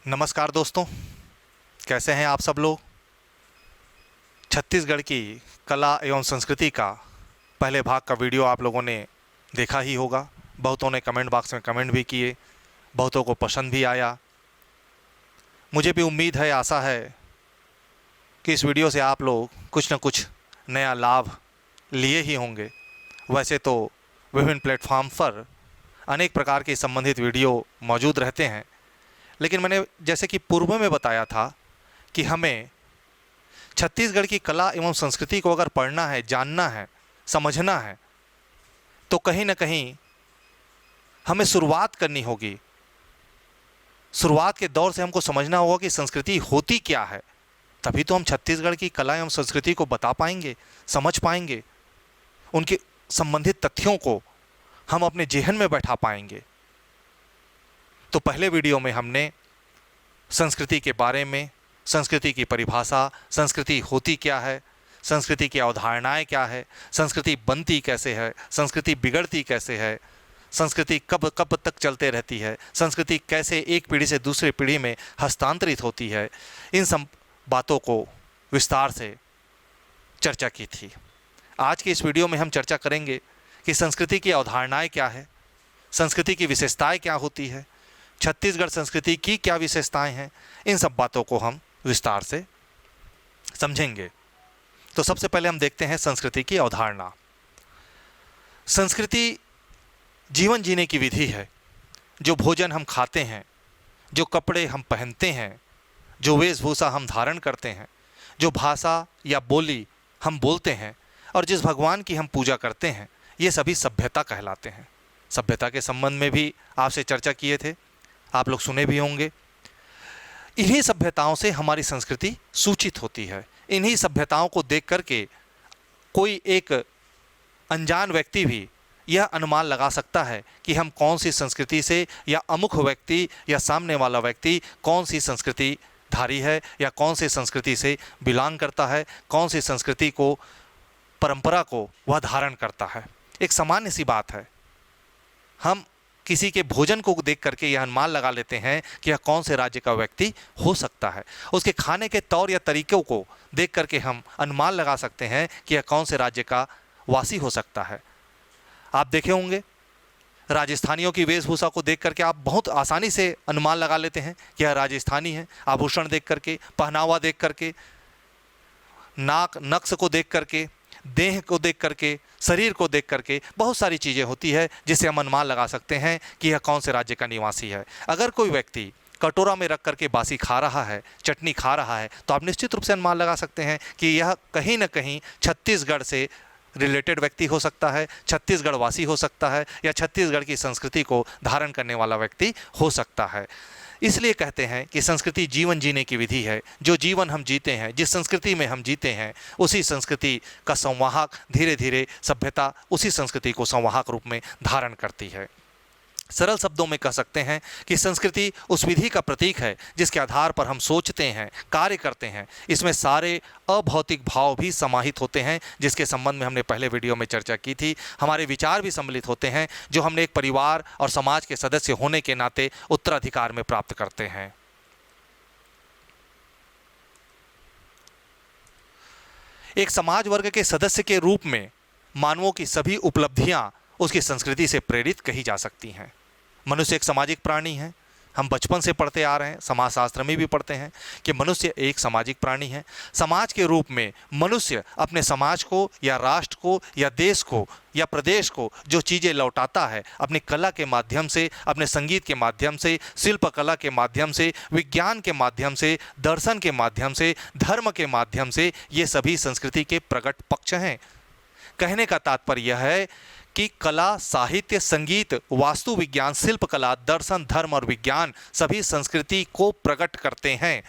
नमस्कार दोस्तों, कैसे हैं आप सब लोग। छत्तीसगढ़ की कला एवं संस्कृति का पहले भाग का वीडियो आप लोगों ने देखा ही होगा। बहुतों ने कमेंट बॉक्स में कमेंट भी किए, बहुतों को पसंद भी आया। मुझे भी उम्मीद है, आशा है कि इस वीडियो से आप लोग कुछ न कुछ नया लाभ लिए ही होंगे। वैसे तो विभिन्न प्लेटफॉर्म पर अनेक प्रकार के संबंधित वीडियो मौजूद रहते हैं, लेकिन मैंने जैसे कि पूर्व में बताया था कि हमें छत्तीसगढ़ की कला एवं संस्कृति को अगर पढ़ना है, जानना है, समझना है, तो कहीं ना कहीं हमें शुरुआत करनी होगी। शुरुआत के दौर से हमको समझना होगा कि संस्कृति होती क्या है, तभी तो हम छत्तीसगढ़ की कला एवं संस्कृति को बता पाएंगे, समझ पाएंगे, उनके संबंधित तथ्यों को हम अपने जेहन में बैठा पाएंगे। तो पहले वीडियो में हमने संस्कृति के बारे में, संस्कृति की परिभाषा, संस्कृति होती क्या है, संस्कृति की अवधारणाएं क्या है, संस्कृति बनती कैसे है, संस्कृति बिगड़ती कैसे है, संस्कृति कब कब तक चलते रहती है, संस्कृति कैसे एक पीढ़ी से दूसरी पीढ़ी में हस्तांतरित होती है, इन सब बातों को विस्तार से चर्चा की थी। आज की इस वीडियो में हम चर्चा करेंगे कि संस्कृति की अवधारणाएं क्या है, संस्कृति की विशेषताएं क्या होती है, छत्तीसगढ़ संस्कृति की क्या विशेषताएं हैं। इन सब बातों को हम विस्तार से समझेंगे। तो सबसे पहले हम देखते हैं संस्कृति की अवधारणा। संस्कृति जीवन जीने की विधि है। जो भोजन हम खाते हैं, जो कपड़े हम पहनते हैं, जो वेशभूषा हम धारण करते हैं, जो भाषा या बोली हम बोलते हैं और जिस भगवान की हम पूजा करते हैं, ये सभी सभ्यता कहलाते हैं। सभ्यता के संबंध में भी आपसे चर्चा किए थे, आप लोग सुने भी होंगे। इन्हीं सभ्यताओं से हमारी संस्कृति सूचित होती है। इन्हीं सभ्यताओं को देख करके कोई एक अनजान व्यक्ति भी यह अनुमान लगा सकता है कि हम कौन सी संस्कृति से, या अमुख व्यक्ति या सामने वाला व्यक्ति कौन सी संस्कृति धारी है, या कौन सी संस्कृति से बिलोंग करता है, कौन सी संस्कृति को, परंपरा को वह धारण करता है। एक सामान्य सी बात है, हम किसी के भोजन को देख करके यह अनुमान लगा लेते हैं कि यह कौन से राज्य का व्यक्ति हो सकता है। उसके खाने के तौर या तरीक़ों को देख करके हम अनुमान लगा सकते हैं कि यह कौन से राज्य का वासी हो सकता है। आप देखे होंगे, राजस्थानियों की वेशभूषा को देख करके आप बहुत आसानी से अनुमान लगा लेते हैं कि यह राजस्थानी है। आभूषण देख करके, पहनावा देख करके, नाक नक्श को देख करके, देह को देख करके, शरीर को देख करके बहुत सारी चीज़ें होती है जिससे हम अनुमान लगा सकते हैं कि यह कौन से राज्य का निवासी है। अगर कोई व्यक्ति कटोरा में रख करके बासी खा रहा है, चटनी खा रहा है, तो आप निश्चित रूप से अनुमान लगा सकते हैं कि यह कहीं ना कहीं छत्तीसगढ़ से रिलेटेड व्यक्ति हो सकता है, छत्तीसगढ़ वासी हो सकता है, या छत्तीसगढ़ की संस्कृति को धारण करने वाला व्यक्ति हो सकता है। इसलिए कहते हैं कि संस्कृति जीवन जीने की विधि है। जो जीवन हम जीते हैं, जिस संस्कृति में हम जीते हैं, उसी संस्कृति का संवाहक धीरे धीरे सभ्यता उसी संस्कृति को संवाहक रूप में धारण करती है। सरल शब्दों में कह सकते हैं कि संस्कृति उस विधि का प्रतीक है जिसके आधार पर हम सोचते हैं, कार्य करते हैं। इसमें सारे अभौतिक भाव भी समाहित होते हैं, जिसके संबंध में हमने पहले वीडियो में चर्चा की थी। हमारे विचार भी सम्मिलित होते हैं जो हमने एक परिवार और समाज के सदस्य होने के नाते उत्तराधिकार में प्राप्त करते हैं। एक समाज वर्ग के सदस्य के रूप में मानवों की सभी उपलब्धियां उसकी संस्कृति से प्रेरित कही जा सकती हैं। मनुष्य एक सामाजिक प्राणी है। हम बचपन से पढ़ते आ रहे हैं, समाजशास्त्र में भी पढ़ते हैं कि मनुष्य एक सामाजिक प्राणी है। समाज के रूप में मनुष्य अपने समाज को, या राष्ट्र को, या देश को, या प्रदेश को जो चीज़ें लौटाता है, अपनी कला के माध्यम से, अपने संगीत के माध्यम से, शिल्प कला के माध्यम से, विज्ञान के माध्यम से, दर्शन के माध्यम से, धर्म के माध्यम से, ये सभी संस्कृति के प्रकट पक्ष हैं। कहने का तात्पर्य यह है कि कला, साहित्य, संगीत, वास्तु विज्ञान, शिल्प कला, दर्शन, धर्म और विज्ञान सभी संस्कृति को प्रकट करते हैं।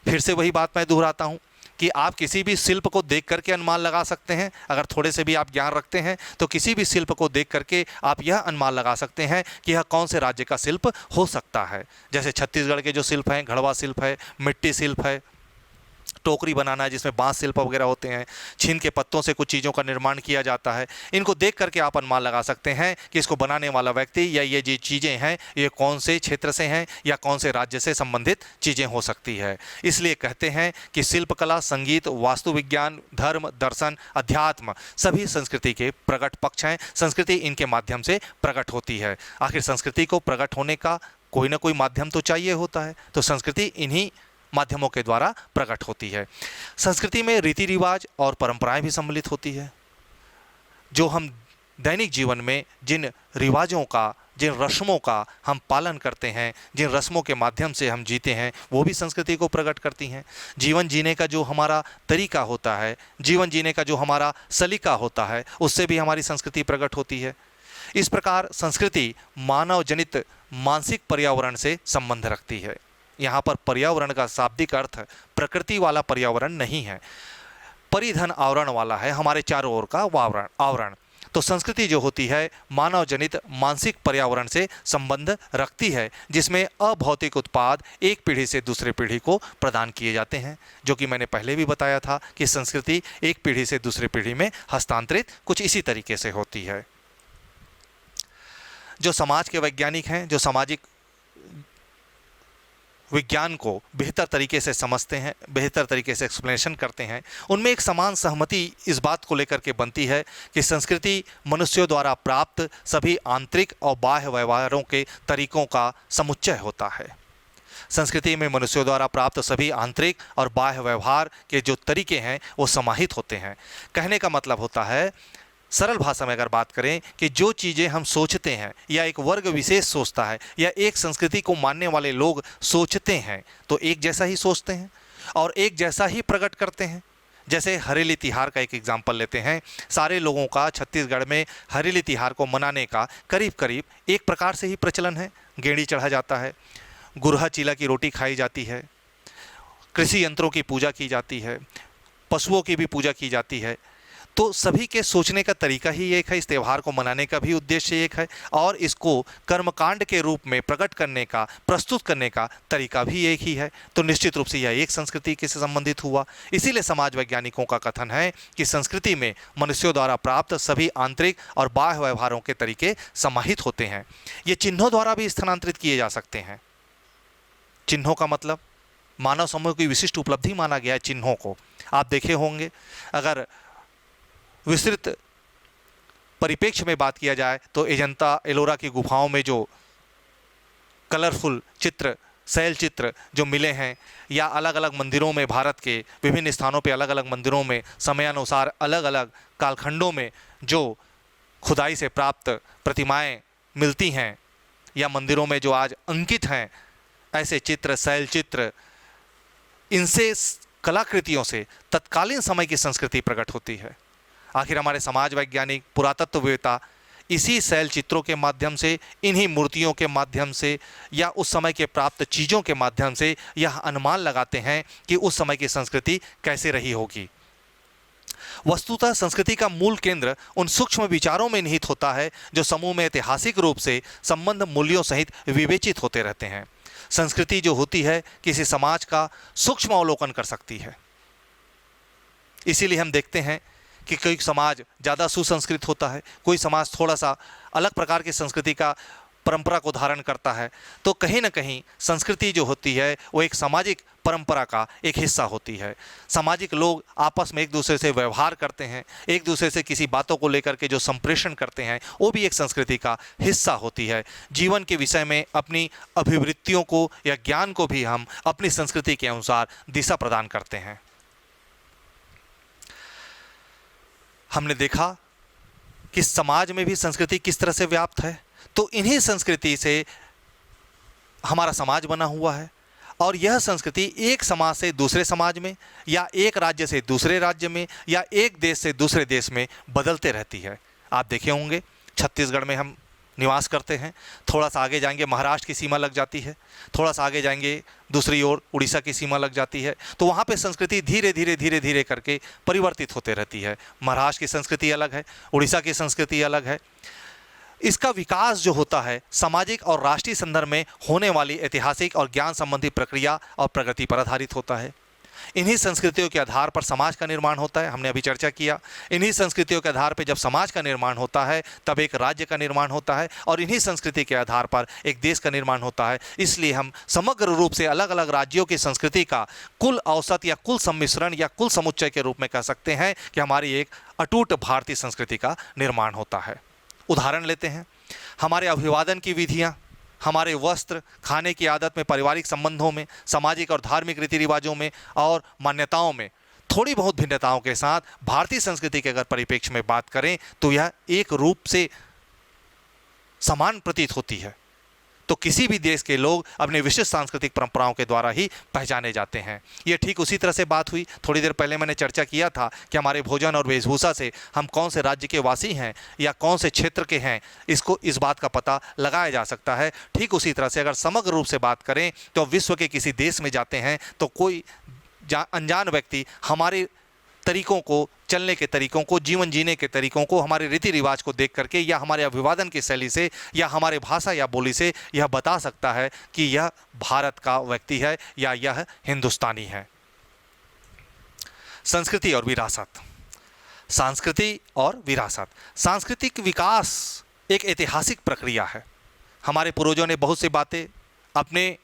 फिर से वही बात मैं दोहराता हूँ कि आप किसी भी शिल्प को देख करके अनुमान लगा सकते हैं। अगर थोड़े से भी आप ज्ञान रखते हैं तो किसी भी शिल्प को देख करके आप यह अनुमान लगा सकते हैं कि यह कौन से राज्य का शिल्प हो सकता है। जैसे छत्तीसगढ़ के जो शिल्प हैं, घड़वा शिल्प है, मिट्टी शिल्प है, टोकरी बनाना है जिसमें बांस शिल्प वगैरह होते हैं, छीन के पत्तों से कुछ चीज़ों का निर्माण किया जाता है। इनको देख करके आप अनुमान लगा सकते हैं कि इसको बनाने वाला व्यक्ति या ये जो चीज़ें हैं ये कौन से क्षेत्र से हैं या कौन से राज्य से संबंधित चीज़ें हो सकती है। इसलिए कहते हैं कि शिल्पकला, संगीत, वास्तु विज्ञान, धर्म, दर्शन, अध्यात्म सभी संस्कृति के प्रकट पक्ष हैं। संस्कृति इनके माध्यम से प्रकट होती है। आखिर संस्कृति को प्रकट होने का कोई ना कोई माध्यम तो चाहिए होता है, तो संस्कृति इन्हीं माध्यमों के द्वारा प्रकट होती है। संस्कृति में रीति रिवाज और परंपराएं भी सम्मिलित होती है। जो हम दैनिक जीवन में जिन रिवाजों का, जिन रस्मों का हम पालन करते हैं, जिन रस्मों के माध्यम से हम जीते हैं, वो भी संस्कृति को प्रकट करती हैं। जीवन जीने का जो हमारा तरीका होता है, जीवन जीने का जो हमारा सलीका होता है, उससे भी हमारी संस्कृति प्रकट होती है। इस प्रकार संस्कृति मानव जनित मानसिक पर्यावरण से संबंध रखती है। यहाँ पर पर्यावरण का शाब्दिक अर्थ प्रकृति वाला पर्यावरण नहीं है, परिधन आवरण वाला है, हमारे चारों ओर का आवरण। तो संस्कृति जो होती है मानव जनित मानसिक पर्यावरण से संबंध रखती है, जिसमें अभौतिक उत्पाद एक पीढ़ी से दूसरे पीढ़ी को प्रदान किए जाते हैं। जो कि मैंने पहले भी बताया था कि संस्कृति एक पीढ़ी से दूसरी पीढ़ी में हस्तांतरित कुछ इसी तरीके से होती है। जो समाज के वैज्ञानिक हैं, जो सामाजिक विज्ञान को बेहतर तरीके से समझते हैं, बेहतर तरीके से एक्सप्लेनेशन करते हैं, उनमें एक समान सहमति इस बात को लेकर के बनती है कि संस्कृति मनुष्यों द्वारा प्राप्त सभी आंतरिक और बाह्य व्यवहारों के तरीकों का समुच्चय होता है। संस्कृति में मनुष्यों द्वारा प्राप्त सभी आंतरिक और बाह्य व्यवहार के जो तरीके हैं वो समाहित होते हैं। कहने का मतलब होता है, सरल भाषा में अगर बात करें, कि जो चीज़ें हम सोचते हैं या एक वर्ग विशेष सोचता है या एक संस्कृति को मानने वाले लोग सोचते हैं, तो एक जैसा ही सोचते हैं और एक जैसा ही प्रकट करते हैं। जैसे हरेली तिहार का एक एग्जाम्पल लेते हैं। सारे लोगों का छत्तीसगढ़ में हरेली तिहार को मनाने का करीब करीब एक प्रकार से ही प्रचलन है। गेड़ी चढ़ा जाता है, गुरहा चीला की रोटी खाई जाती है, कृषि यंत्रों की पूजा की जाती है, पशुओं की भी पूजा की जाती है। तो सभी के सोचने का तरीका ही एक है, इस त्यौहार को मनाने का भी उद्देश्य एक है और इसको कर्मकांड के रूप में प्रकट करने का, प्रस्तुत करने का तरीका भी एक ही है। तो निश्चित रूप से यह एक संस्कृति के से संबंधित हुआ। इसीलिए समाज वैज्ञानिकों का कथन है कि संस्कृति में मनुष्यों द्वारा प्राप्त सभी आंतरिक और बाह्य व्यवहारों के तरीके समाहित होते हैं। ये चिन्हों द्वारा भी स्थानांतरित किए जा सकते हैं। चिन्हों का मतलब मानव समूह की विशिष्ट उपलब्धि माना गया है। चिन्हों को आप देखे होंगे, अगर विस्तृत परिप्रेक्ष्य में बात किया जाए तो अजंता एलोरा की गुफाओं में जो कलरफुल चित्र, शैल चित्र जो मिले हैं, या अलग अलग मंदिरों में, भारत के विभिन्न स्थानों पे अलग अलग मंदिरों में समयानुसार अलग अलग कालखंडों में जो खुदाई से प्राप्त प्रतिमाएं मिलती हैं या मंदिरों में जो आज अंकित हैं, ऐसे चित्र, शैल चित्र, इनसे, कलाकृतियों से तत्कालीन समय की संस्कृति प्रकट होती है। आखिर हमारे समाज वैज्ञानिक, पुरातत्ववेत्ता इसी शैल चित्रों के माध्यम से, इन्हीं मूर्तियों के माध्यम से या उस समय के प्राप्त चीज़ों के माध्यम से यह अनुमान लगाते हैं कि उस समय की संस्कृति कैसे रही होगी। वस्तुतः संस्कृति का मूल केंद्र उन सूक्ष्म विचारों में निहित होता है जो समूह में ऐतिहासिक रूप से संबंध मूल्यों सहित विवेचित होते रहते हैं। संस्कृति जो होती है किसी समाज का सूक्ष्म अवलोकन कर सकती है। इसीलिए हम देखते हैं कि कोई समाज ज़्यादा सुसंस्कृत होता है, कोई समाज थोड़ा सा अलग प्रकार की संस्कृति का, परंपरा को धारण करता है। तो कहीं ना कहीं संस्कृति जो होती है वो एक सामाजिक परंपरा का एक हिस्सा होती है। सामाजिक लोग आपस में एक दूसरे से व्यवहार करते हैं, एक दूसरे से किसी बातों को लेकर के जो संप्रेषण करते हैं, वो भी एक संस्कृति का हिस्सा होती है। जीवन के विषय में अपनी अभिवृत्तियों को या ज्ञान को भी हम अपनी संस्कृति के अनुसार दिशा प्रदान करते हैं। हमने देखा कि समाज में भी संस्कृति किस तरह से व्याप्त है। तो इन्हीं संस्कृति से हमारा समाज बना हुआ है और यह संस्कृति एक समाज से दूसरे समाज में या एक राज्य से दूसरे राज्य में या एक देश से दूसरे देश में बदलते रहती है। आप देखे होंगे छत्तीसगढ़ में हम निवास करते हैं, थोड़ा सा आगे जाएंगे महाराष्ट्र की सीमा लग जाती है, थोड़ा सा आगे जाएंगे दूसरी ओर उड़ीसा की सीमा लग जाती है। तो वहाँ पे संस्कृति धीरे धीरे करके परिवर्तित होते रहती है। महाराष्ट्र की संस्कृति अलग है, उड़ीसा की संस्कृति अलग है। इसका विकास जो होता है सामाजिक और राष्ट्रीय संदर्भ में होने वाली ऐतिहासिक और ज्ञान संबंधी प्रक्रिया और प्रगति पर आधारित होता है। इन्हीं संस्कृतियों के आधार पर समाज का निर्माण होता है, हमने अभी चर्चा किया। इन्हीं संस्कृतियों के आधार पर जब समाज का निर्माण होता है तब एक राज्य का निर्माण होता है, और इन्हीं संस्कृति के आधार पर एक देश का निर्माण होता है। इसलिए हम समग्र रूप से अलग अलग राज्यों की संस्कृति का कुल औसत या कुल सम्मिश्रण या कुल समुच्चय के रूप में कह सकते हैं कि हमारी एक अटूट भारतीय संस्कृति का निर्माण होता है। उदाहरण लेते हैं, हमारे अभिवादन की विधियाँ, हमारे वस्त्र, खाने की आदत में, पारिवारिक संबंधों में, सामाजिक और धार्मिक रीति रिवाजों में और मान्यताओं में थोड़ी बहुत भिन्नताओं के साथ भारतीय संस्कृति के अगर परिप्रेक्ष्य में बात करें तो यह एक रूप से समान प्रतीत होती है। तो किसी भी देश के लोग अपने विशिष्ट सांस्कृतिक परंपराओं के द्वारा ही पहचाने जाते हैं। ये ठीक उसी तरह से बात हुई, थोड़ी देर पहले मैंने चर्चा किया था कि हमारे भोजन और वेशभूषा से हम कौन से राज्य के वासी हैं या कौन से क्षेत्र के हैं, इस बात का पता लगाया जा सकता है। ठीक उसी तरह से अगर समग्र रूप से बात करें तो विश्व के किसी देश में जाते हैं तो कोई अनजान व्यक्ति हमारे तरीकों को, चलने के तरीकों को, जीवन जीने के तरीकों को, हमारे रीति रिवाज को देख करके या हमारे अभिवादन की शैली से या हमारे भाषा या बोली से यह बता सकता है कि यह भारत का व्यक्ति है या यह हिंदुस्तानी है। संस्कृति और विरासत। संस्कृति और विरासत, सांस्कृतिक विकास एक ऐतिहासिक प्रक्रिया है। हमारे पूर्वजों ने बहुत सी बातें अपने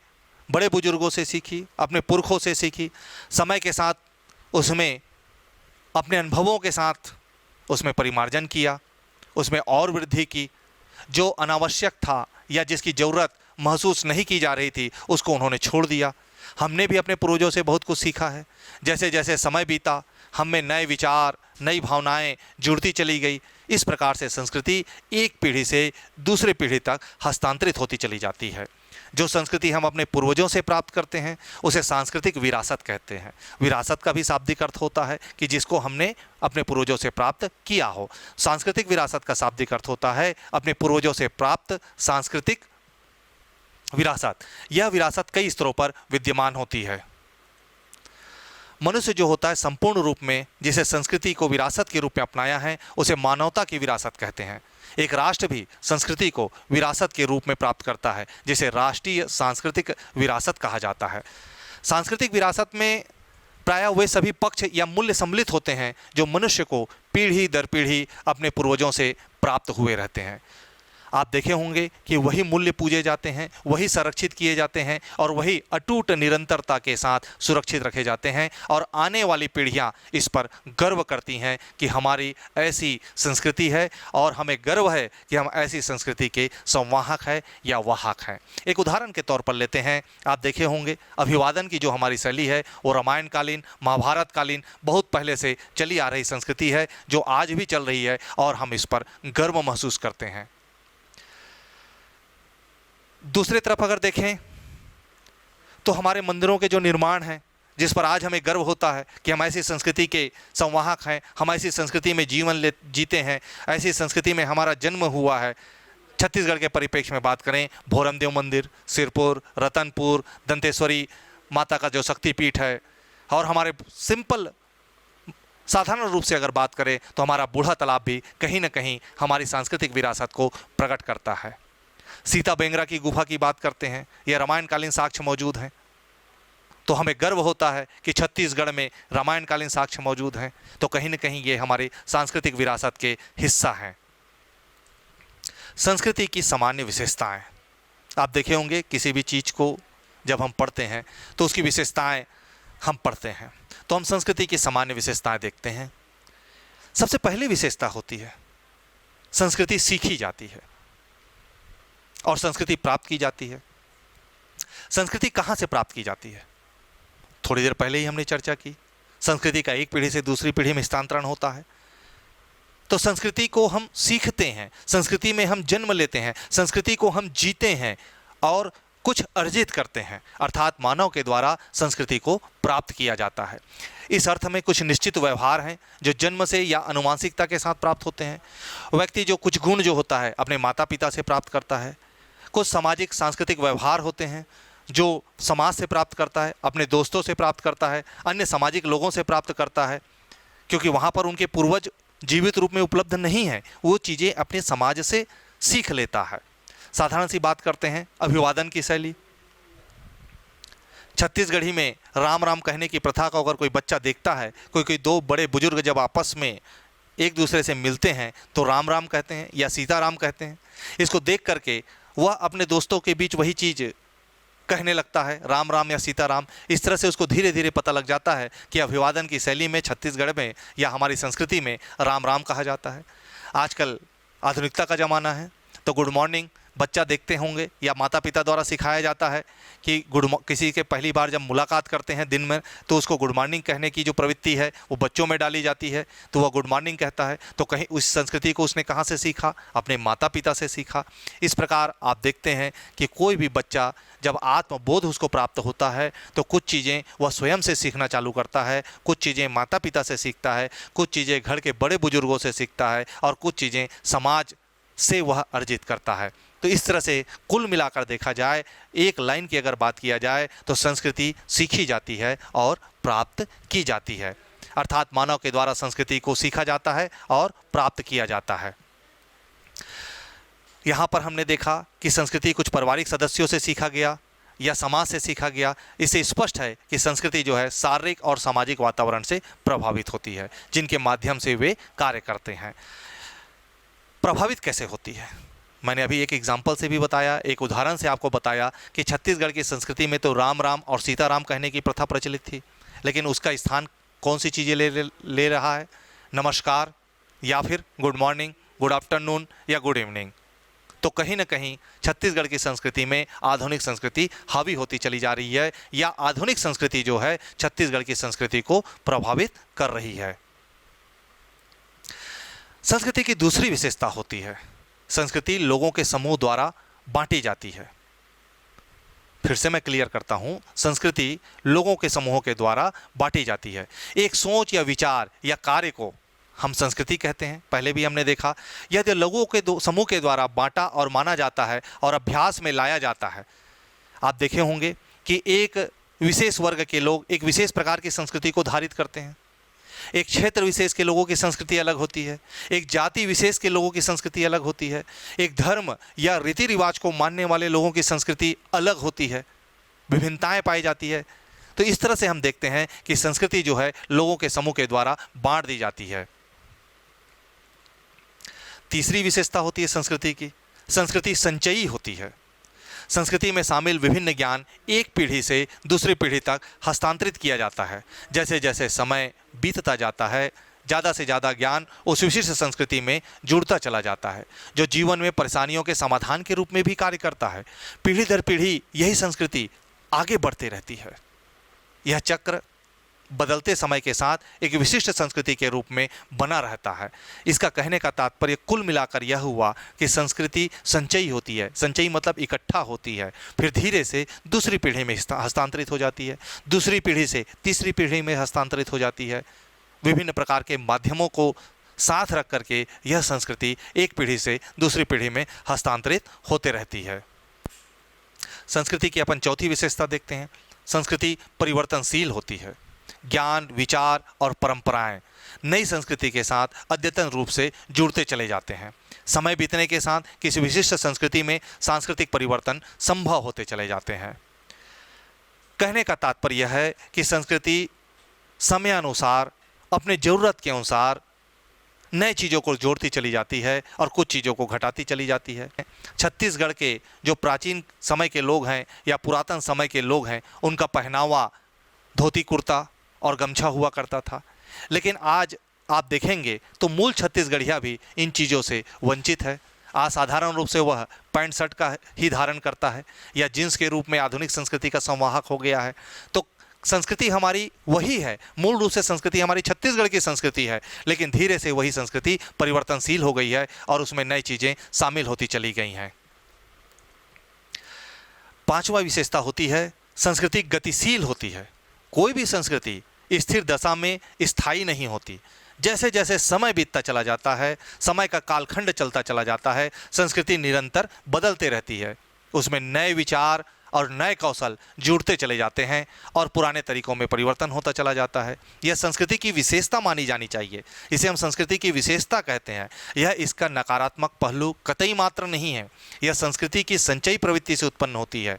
बड़े बुजुर्गों से सीखी, अपने पुरखों से सीखी, समय के साथ उसमें अपने अनुभवों के साथ उसमें परिमार्जन किया, उसमें और वृद्धि की। जो अनावश्यक था या जिसकी ज़रूरत महसूस नहीं की जा रही थी उसको उन्होंने छोड़ दिया। हमने भी अपने पूर्वजों से बहुत कुछ सीखा है। जैसे जैसे समय बीता हम में नए विचार, नई भावनाएं जुड़ती चली गई। इस प्रकार से संस्कृति एक पीढ़ी से दूसरी पीढ़ी तक हस्तांतरित होती चली जाती है। जो संस्कृति हम अपने पूर्वजों से प्राप्त करते हैं उसे सांस्कृतिक विरासत कहते हैं। विरासत का भी शाब्दिक अर्थ होता है कि जिसको हमने अपने पूर्वजों से प्राप्त किया हो। सांस्कृतिक विरासत का शाब्दिक अर्थ होता है अपने पूर्वजों से प्राप्त सांस्कृतिक विरासत। यह विरासत कई स्तरों पर विद्यमान होती है। मनुष्य जो होता है संपूर्ण रूप में जिसे संस्कृति को विरासत के रूप में अपनाया है उसे मानवता की विरासत कहते हैं। एक राष्ट्र भी संस्कृति को विरासत के रूप में प्राप्त करता है जिसे राष्ट्रीय सांस्कृतिक विरासत कहा जाता है। सांस्कृतिक विरासत में प्रायः वे सभी पक्ष या मूल्य सम्मिलित होते हैं जो मनुष्य को पीढ़ी दर पीढ़ी अपने पूर्वजों से प्राप्त हुए रहते हैं। आप देखे होंगे कि वही मूल्य पूजे जाते हैं, वही संरक्षित किए जाते हैं और वही अटूट निरंतरता के साथ सुरक्षित रखे जाते हैं। और आने वाली पीढ़ियां इस पर गर्व करती हैं कि हमारी ऐसी संस्कृति है और हमें गर्व है कि हम ऐसी संस्कृति के संवाहक हैं या वाहक हैं। एक उदाहरण के तौर पर लेते हैं, आप देखे होंगे अभिवादन की जो हमारी शैली है वो रामायण कालीन, महाभारत कालीन बहुत पहले से चली आ रही संस्कृति है जो आज भी चल रही है और हम इस पर गर्व महसूस करते हैं। दूसरी तरफ अगर देखें तो हमारे मंदिरों के जो निर्माण हैं जिस पर आज हमें गर्व होता है कि हम ऐसी संस्कृति के संवाहक हैं, हम ऐसी संस्कृति में जीवन जीते हैं, ऐसी संस्कृति में हमारा जन्म हुआ है। छत्तीसगढ़ के परिप्रेक्ष्य में बात करें, भोरमदेव मंदिर, सिरपुर, रतनपुर, दंतेश्वरी माता का जो शक्तिपीठ है, और हमारे सिंपल साधारण रूप से अगर बात करें तो हमारा बूढ़ा तालाब भी कहीं ना कहीं हमारी सांस्कृतिक विरासत को प्रकट करता है। सीता बेंगरा की गुफा की बात करते हैं, यह रामायणकालीन साक्ष्य मौजूद हैं, तो हमें गर्व होता है कि छत्तीसगढ़ में रामायणकालीन साक्ष्य मौजूद हैं। तो कहीं न कहीं ये हमारी सांस्कृतिक विरासत के हिस्सा हैं। संस्कृति की सामान्य विशेषताएं, आप देखे होंगे किसी भी चीज़ को जब हम पढ़ते हैं तो उसकी विशेषताएं हम पढ़ते हैं, तो हम संस्कृति की सामान्य विशेषताएं देखते हैं। सबसे पहली विशेषता होती है संस्कृति सीखी जाती है और संस्कृति प्राप्त की जाती है। संस्कृति कहाँ से प्राप्त की जाती है? थोड़ी देर पहले ही हमने चर्चा की, संस्कृति का एक पीढ़ी से दूसरी पीढ़ी में हस्तांतरण होता है। तो संस्कृति को हम सीखते हैं, संस्कृति में हम जन्म लेते हैं, संस्कृति को हम जीते हैं और कुछ अर्जित करते हैं, अर्थात मानव के द्वारा संस्कृति को प्राप्त किया जाता है। इस अर्थ में कुछ निश्चित व्यवहार हैं जो जन्म से या आनुवांशिकता के साथ प्राप्त होते हैं। व्यक्ति जो कुछ गुण जो होता है अपने माता पिता से प्राप्त करता है। कुछ सामाजिक सांस्कृतिक व्यवहार होते हैं जो समाज से प्राप्त करता है, अपने दोस्तों से प्राप्त करता है, अन्य सामाजिक लोगों से प्राप्त करता है, क्योंकि वहाँ पर उनके पूर्वज जीवित रूप में उपलब्ध नहीं हैं, वो चीज़ें अपने समाज से सीख लेता है। साधारण सी बात करते हैं, अभिवादन की शैली। छत्तीसगढ़ी में राम राम कहने की प्रथा को अगर कोई बच्चा देखता है, कोई दो बड़े बुजुर्ग जब आपस में एक दूसरे से मिलते हैं तो राम राम कहते हैं या सीताराम कहते हैं। इसको देख करके वह अपने दोस्तों के बीच वही चीज़ कहने लगता है, राम राम या सीताराम। इस तरह से उसको धीरे धीरे पता लग जाता है कि अभिवादन की शैली में छत्तीसगढ़ में या हमारी संस्कृति में राम राम कहा जाता है। आजकल आधुनिकता का ज़माना है तो गुड मॉर्निंग बच्चा देखते होंगे या माता पिता द्वारा सिखाया जाता है कि किसी के पहली बार जब मुलाकात करते हैं दिन में तो उसको गुड मॉर्निंग कहने की जो प्रवृत्ति है वो बच्चों में डाली जाती है, तो वह गुड मॉर्निंग कहता है। तो कहीं उस संस्कृति को उसने कहाँ से सीखा? अपने माता पिता से सीखा। इस प्रकार आप देखते हैं कि कोई भी बच्चा जब आत्मबोध उसको प्राप्त होता है तो कुछ चीज़ें वह स्वयं से सीखना चालू करता है, कुछ चीज़ें माता पिता से सीखता है, कुछ चीज़ें घर के बड़े बुजुर्गों से सीखता है और कुछ चीज़ें समाज से वह अर्जित करता है। तो इस तरह से कुल मिलाकर देखा जाए, एक लाइन की अगर बात किया जाए तो संस्कृति सीखी जाती है और प्राप्त की जाती है, अर्थात मानव के द्वारा संस्कृति को सीखा जाता है और प्राप्त किया जाता है। यहाँ पर हमने देखा कि संस्कृति कुछ पारिवारिक सदस्यों से सीखा गया या समाज से सीखा गया। इससे स्पष्ट है कि संस्कृति जो है शारीरिक और सामाजिक वातावरण से प्रभावित होती है, जिनके माध्यम से वे कार्य करते हैं। प्रभावित कैसे होती है? मैंने अभी एक एग्जाम्पल से भी बताया, एक उदाहरण से आपको बताया कि छत्तीसगढ़ की संस्कृति में तो राम राम और सीताराम कहने की प्रथा प्रचलित थी, लेकिन उसका स्थान कौन सी चीज़ें ले रहा है? नमस्कार या फिर गुड मॉर्निंग, गुड आफ्टरनून या गुड इवनिंग। तो कहीं ना कहीं छत्तीसगढ़ की संस्कृति में आधुनिक संस्कृति हावी होती चली जा रही है, या आधुनिक संस्कृति जो है छत्तीसगढ़ की संस्कृति को प्रभावित कर रही है। संस्कृति की दूसरी विशेषता होती है, संस्कृति लोगों के समूह द्वारा बांटी जाती है। फिर से मैं क्लियर करता हूं, संस्कृति लोगों के समूहों के द्वारा बांटी जाती है। एक सोच या विचार या कार्य को हम संस्कृति कहते हैं। पहले भी हमने देखा, यदि लोगों के समूह के द्वारा बांटा और माना जाता है और अभ्यास में लाया जाता है। आप देखे होंगे कि एक विशेष वर्ग के लोग एक विशेष प्रकार की संस्कृति को धारित करते हैं, एक क्षेत्र विशेष के लोगों की संस्कृति अलग होती है, एक जाति विशेष के लोगों की संस्कृति अलग होती है, एक धर्म या रीति रिवाज को मानने वाले लोगों की संस्कृति अलग होती है, विभिन्नताएं पाई जाती है। तो इस तरह से हम देखते हैं कि संस्कृति जो है लोगों के समूह के द्वारा बांट दी जाती है। तीसरी विशेषता होती है संस्कृति की, संस्कृति संचयी होती है। संस्कृति में शामिल विभिन्न ज्ञान एक पीढ़ी से दूसरी पीढ़ी तक हस्तांतरित किया जाता है। जैसे जैसे समय बीतता जाता है, ज़्यादा से ज़्यादा ज्ञान उस विशिष्ट संस्कृति में जुड़ता चला जाता है, जो जीवन में परेशानियों के समाधान के रूप में भी कार्य करता है। पीढ़ी दर पीढ़ी यही संस्कृति आगे बढ़ती रहती है। यह चक्र बदलते समय के साथ एक विशिष्ट संस्कृति के रूप में बना रहता है। इसका कहने का तात्पर्य कुल मिलाकर यह हुआ कि संस्कृति संचयी होती है। संचयी मतलब इकट्ठा होती है, फिर धीरे से दूसरी पीढ़ी में हस्तांतरित हो जाती है, दूसरी पीढ़ी से तीसरी पीढ़ी में हस्तांतरित हो जाती है। विभिन्न प्रकार के माध्यमों को साथ रख करके यह संस्कृति एक पीढ़ी से दूसरी पीढ़ी में हस्तांतरित होते रहती है। संस्कृति की अपन चौथी विशेषता देखते हैं, संस्कृति परिवर्तनशील होती है। ज्ञान, विचार और परंपराएं नई संस्कृति के साथ अद्यतन रूप से जुड़ते चले जाते हैं। समय बीतने के साथ किसी विशिष्ट संस्कृति में सांस्कृतिक परिवर्तन संभव होते चले जाते हैं। कहने का तात्पर्य यह है कि संस्कृति समयानुसार अपने ज़रूरत के अनुसार नई चीज़ों को जोड़ती चली जाती है और कुछ चीज़ों को घटाती चली जाती है। छत्तीसगढ़ के जो प्राचीन समय के लोग हैं या पुरातन समय के लोग हैं, उनका पहनावा धोती कुर्ता और गमछा हुआ करता था, लेकिन आज आप देखेंगे तो मूल छत्तीसगढ़िया भी इन चीज़ों से वंचित है। आज साधारण रूप से वह पैंट शर्ट का ही धारण करता है या जींस के रूप में आधुनिक संस्कृति का संवाहक हो गया है। तो संस्कृति हमारी वही है, मूल रूप से संस्कृति हमारी छत्तीसगढ़ की संस्कृति है, लेकिन धीरे से वही संस्कृति परिवर्तनशील हो गई है और उसमें नई चीज़ें शामिल होती चली गई हैं। पांचवा विशेषता होती है, संस्कृति गतिशील होती है। कोई भी संस्कृति स्थिर दशा में स्थायी नहीं होती। जैसे जैसे समय बीतता चला जाता है, समय का कालखंड चलता चला जाता है, संस्कृति निरंतर बदलते रहती है। उसमें नए विचार और नए कौशल जुड़ते चले जाते हैं और पुराने तरीकों में परिवर्तन होता चला जाता है। यह संस्कृति की विशेषता मानी जानी चाहिए। इसे हम संस्कृति की विशेषता कहते हैं। यह इसका नकारात्मक पहलू कतई मात्र नहीं है। यह संस्कृति की संचयी प्रवृत्ति से उत्पन्न होती है।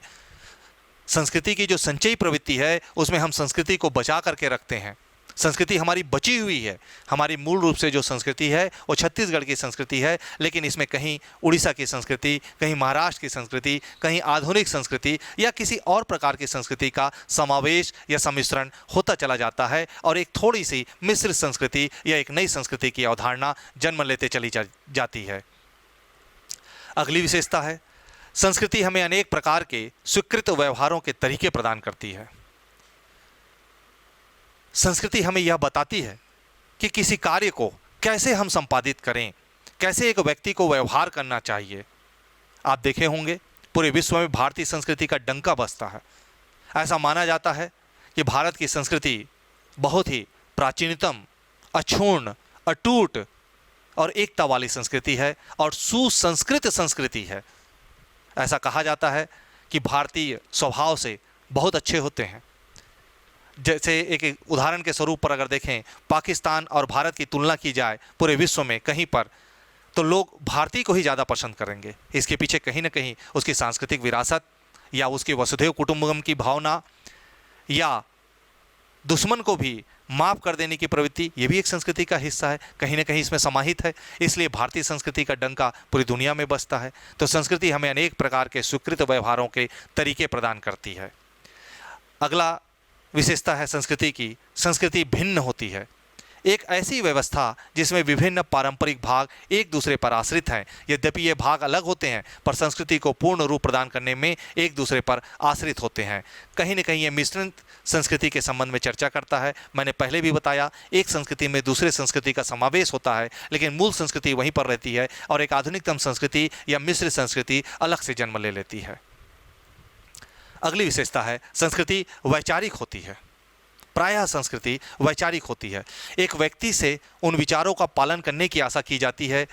संस्कृति की जो संचयी प्रवृत्ति है उसमें हम संस्कृति को बचा करके रखते हैं। संस्कृति हमारी बची हुई है। हमारी मूल रूप से जो संस्कृति है वो छत्तीसगढ़ की संस्कृति है, लेकिन इसमें कहीं उड़ीसा की संस्कृति, कहीं महाराष्ट्र की संस्कृति, कहीं आधुनिक संस्कृति या किसी और प्रकार की संस्कृति का समावेश या सम्मिश्रण होता चला जाता है और एक थोड़ी सी मिश्रित संस्कृति या एक नई संस्कृति की अवधारणा जन्म लेते चली जाती है। अगली विशेषता है, संस्कृति हमें अनेक प्रकार के स्वीकृत व्यवहारों के तरीके प्रदान करती है। संस्कृति हमें यह बताती है कि किसी कार्य को कैसे हम संपादित करें, कैसे एक व्यक्ति को व्यवहार करना चाहिए। आप देखे होंगे पूरे विश्व में भारतीय संस्कृति का डंका बजता है। ऐसा माना जाता है कि भारत की संस्कृति बहुत ही प्राचीनतम, अक्षुण्ण, अटूट और एकता वाली संस्कृति है और सुसंस्कृत संस्कृति है। ऐसा कहा जाता है कि भारतीय स्वभाव से बहुत अच्छे होते हैं। जैसे एक उदाहरण के स्वरूप पर अगर देखें, पाकिस्तान और भारत की तुलना की जाए पूरे विश्व में कहीं पर, तो लोग भारतीय को ही ज़्यादा पसंद करेंगे। इसके पीछे कहीं ना कहीं उसकी सांस्कृतिक विरासत या उसकी वसुधैव कुटुंबकम की भावना या दुश्मन को भी माफ़ कर देने की प्रवृत्ति, ये भी एक संस्कृति का हिस्सा है, कहीं ना कहीं इसमें समाहित है। इसलिए भारतीय संस्कृति का डंका पूरी दुनिया में बजता है। तो संस्कृति हमें अनेक प्रकार के स्वीकृत व्यवहारों के तरीके प्रदान करती है। अगला विशेषता है संस्कृति की, संस्कृति भिन्न होती है। एक ऐसी व्यवस्था जिसमें विभिन्न पारंपरिक भाग एक दूसरे पर आश्रित हैं। यद्यपि ये भाग अलग होते हैं पर संस्कृति को पूर्ण रूप प्रदान करने में एक दूसरे पर आश्रित होते हैं। कहीं न कहीं ये मिश्रित संस्कृति के संबंध में चर्चा करता है। मैंने पहले भी बताया, एक संस्कृति में दूसरे संस्कृति का समावेश होता है, लेकिन मूल संस्कृति वहीं पर रहती है और एक आधुनिकतम संस्कृति या मिश्रित संस्कृति अलग से जन्म ले लेती है। अगली विशेषता है, संस्कृति वैचारिक होती है। प्रायः संस्कृति वैचारिक होती है। एक व्यक्ति से उन विचारों का पालन करने की आशा की जाती है,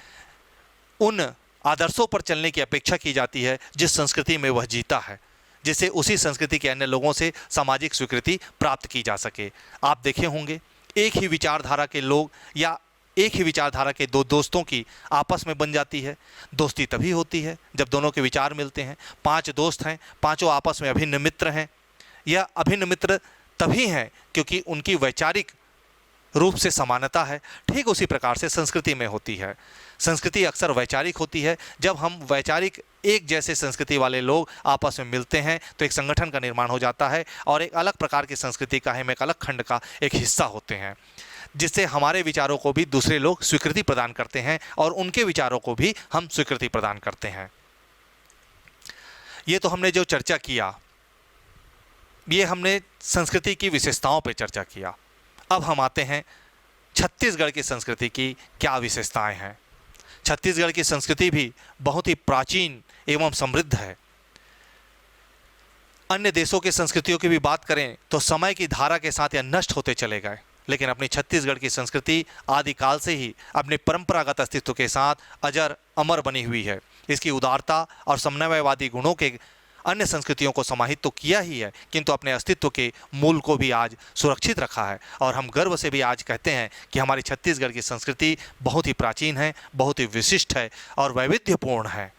उन आदर्शों पर चलने की अपेक्षा की जाती है जिस संस्कृति में वह जीता है, जिससे उसी संस्कृति के अन्य लोगों से सामाजिक स्वीकृति प्राप्त की जा सके। आप देखे होंगे एक ही विचारधारा के लोग या एक ही विचारधारा के दो दोस्तों की आपस में बन जाती है। दोस्ती तभी होती है जब दोनों के विचार मिलते हैं। 5 दोस्त हैं, पांचों आपस में अभिन्न मित्र हैं। यह अभिन्न मित्र तभी हैं क्योंकि उनकी वैचारिक रूप से समानता है। ठीक उसी प्रकार से संस्कृति में होती है। संस्कृति अक्सर वैचारिक होती है। जब हम वैचारिक एक जैसे संस्कृति वाले लोग आपस में मिलते हैं तो एक संगठन का निर्माण हो जाता है और एक अलग प्रकार की संस्कृति का हम एक अलग खंड का एक हिस्सा होते हैं, जिससे हमारे विचारों को भी दूसरे लोग स्वीकृति प्रदान करते हैं और उनके विचारों को भी हम स्वीकृति प्रदान करते हैं। ये तो हमने जो चर्चा किया, ये हमने संस्कृति की विशेषताओं पर चर्चा किया। अब हम आते हैं छत्तीसगढ़ की संस्कृति की क्या विशेषताएं हैं। छत्तीसगढ़ की संस्कृति भी बहुत ही प्राचीन एवं समृद्ध है। अन्य देशों की संस्कृतियों की भी बात करें तो समय की धारा के साथ यह नष्ट होते चले गए, लेकिन अपनी छत्तीसगढ़ की संस्कृति आदिकाल से ही अपने परंपरागत अस्तित्व के साथ अजर अमर बनी हुई है। इसकी उदारता और समन्वयवादी गुणों के अन्य संस्कृतियों को समाहित तो किया ही है, किंतु अपने अस्तित्व के मूल को भी आज सुरक्षित रखा है। और हम गर्व से भी आज कहते हैं कि हमारी छत्तीसगढ़ की संस्कृति बहुत ही प्राचीन है, बहुत ही विशिष्ट है और वैविध्यपूर्ण है।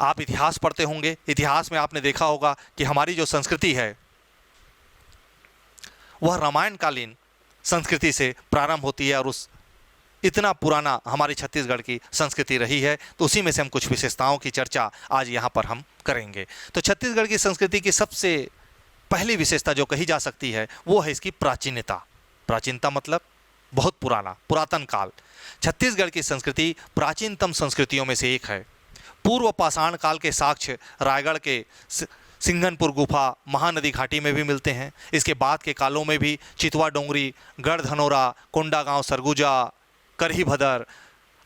आप इतिहास पढ़ते होंगे, इतिहास में आपने देखा होगा कि हमारी जो संस्कृति है वह रामायणकालीन संस्कृति से प्रारंभ होती है और उस इतना पुराना हमारी छत्तीसगढ़ की संस्कृति रही है। तो उसी में से हम कुछ विशेषताओं की चर्चा आज यहाँ पर हम करेंगे। तो छत्तीसगढ़ की संस्कृति की सबसे पहली विशेषता जो कही जा सकती है वो है इसकी प्राचीनता। प्राचीनता मतलब बहुत पुराना, पुरातन काल। छत्तीसगढ़ की संस्कृति प्राचीनतम संस्कृतियों में से एक है। पूर्व पाषाण काल के साक्ष्य रायगढ़ के सिंघनपुर गुफा, महानदी घाटी में भी मिलते हैं। इसके बाद के कालों में भी चितवा डोंगरी, गढ़धनोरा, कोंडागांव, सरगुजा, करही भदर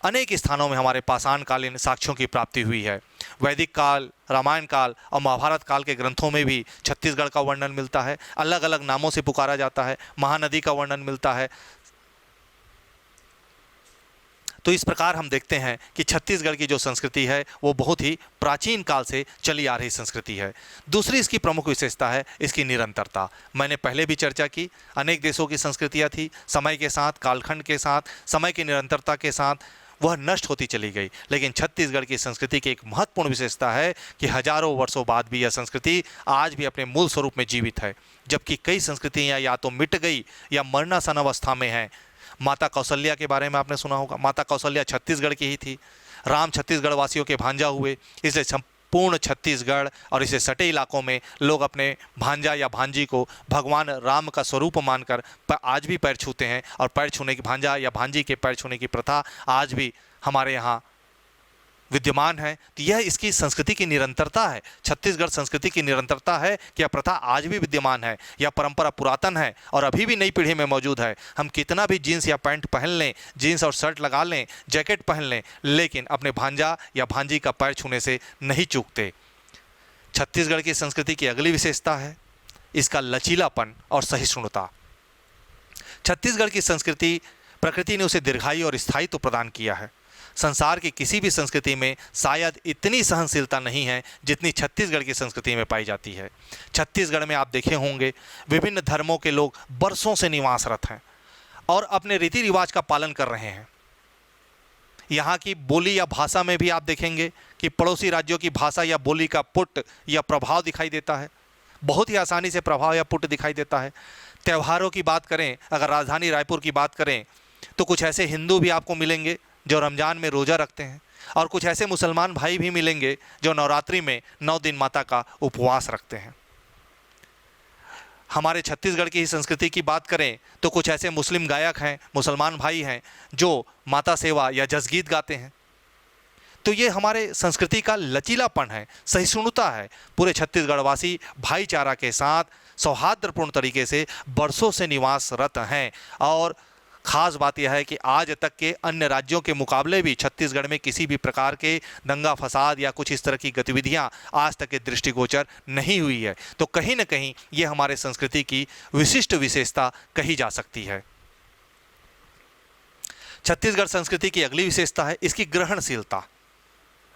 अनेक स्थानों में हमारे पाषाणकालीन साक्ष्यों की प्राप्ति हुई है। वैदिक काल, रामायण काल और महाभारत काल के ग्रंथों में भी छत्तीसगढ़ का वर्णन मिलता है। अलग अलग नामों से पुकारा जाता है। महानदी का वर्णन मिलता है। तो इस प्रकार हम देखते हैं कि छत्तीसगढ़ की जो संस्कृति है वो बहुत ही प्राचीन काल से चली आ रही संस्कृति है। दूसरी इसकी प्रमुख विशेषता है इसकी निरंतरता। मैंने पहले भी चर्चा की, अनेक देशों की संस्कृतियाँ थी। समय के साथ, कालखंड के साथ, समय की निरंतरता के साथ वह नष्ट होती चली गई। लेकिन छत्तीसगढ़ की संस्कृति की एक महत्वपूर्ण विशेषता है कि हजारों वर्षों बाद भी यह संस्कृति आज भी अपने मूल स्वरूप में जीवित है, जबकि कई संस्कृतियाँ या तो मिट गई या मरणासन अवस्था में हैं। माता कौशल्या के बारे में आपने सुना होगा। माता कौशल्या छत्तीसगढ़ की ही थी। राम छत्तीसगढ़ वासियों के भांजा हुए, इसलिए संपूर्ण छत्तीसगढ़ और इसे सटे इलाकों में लोग अपने भांजा या भांजी को भगवान राम का स्वरूप मानकर आज भी पैर छूते हैं। और पैर छूने की, भांजा या भांजी के पैर छूने की प्रथा आज भी हमारे यहाँ विद्यमान है। तो यह इसकी संस्कृति की निरंतरता है। छत्तीसगढ़ संस्कृति की निरंतरता है कि यह प्रथा आज भी विद्यमान है, यह परंपरा पुरातन है और अभी भी नई पीढ़ी में मौजूद है। हम कितना भी जीन्स या पैंट पहन लें, जीन्स और शर्ट लगा लें, जैकेट पहन लें, लेकिन अपने भांजा या भांजी का पैर छूने से नहीं चूकते। छत्तीसगढ़ की संस्कृति की अगली विशेषता है इसका लचीलापन और सहिष्णुता। छत्तीसगढ़ की संस्कृति, प्रकृति ने उसे दीर्घायु और स्थायित्व प्रदान किया है। संसार की किसी भी संस्कृति में शायद इतनी सहनशीलता नहीं है जितनी छत्तीसगढ़ की संस्कृति में पाई जाती है। छत्तीसगढ़ में आप देखे होंगे विभिन्न धर्मों के लोग बरसों से निवासरत हैं और अपने रीति रिवाज का पालन कर रहे हैं। यहाँ की बोली या भाषा में भी आप देखेंगे कि पड़ोसी राज्यों की भाषा या बोली का पुट या प्रभाव दिखाई देता है। बहुत ही आसानी से प्रभाव या पुट दिखाई देता है। त्योहारों की बात करें, अगर राजधानी रायपुर की बात करें तो कुछ ऐसे हिंदू भी आपको मिलेंगे जो रमज़ान में रोज़ा रखते हैं और कुछ ऐसे मुसलमान भाई भी मिलेंगे जो नवरात्रि में 9 दिन माता का उपवास रखते हैं। हमारे छत्तीसगढ़ की ही संस्कृति की बात करें तो कुछ ऐसे मुस्लिम गायक हैं, मुसलमान भाई हैं जो माता सेवा या जसगीत गाते हैं। तो ये हमारे संस्कृति का लचीलापन है, सहिष्णुता है। पूरे छत्तीसगढ़वासी भाईचारा के साथ सौहार्दपूर्ण तरीके से बरसों से निवासरत हैं। और ख़ास बात यह है कि आज तक के अन्य राज्यों के मुकाबले भी छत्तीसगढ़ में किसी भी प्रकार के दंगा फसाद या कुछ इस तरह की गतिविधियां आज तक के दृष्टिगोचर नहीं हुई है। तो कहीं न कहीं ये हमारे संस्कृति की विशिष्ट विशेषता कही जा सकती है। छत्तीसगढ़ संस्कृति की अगली विशेषता है इसकी ग्रहणशीलता।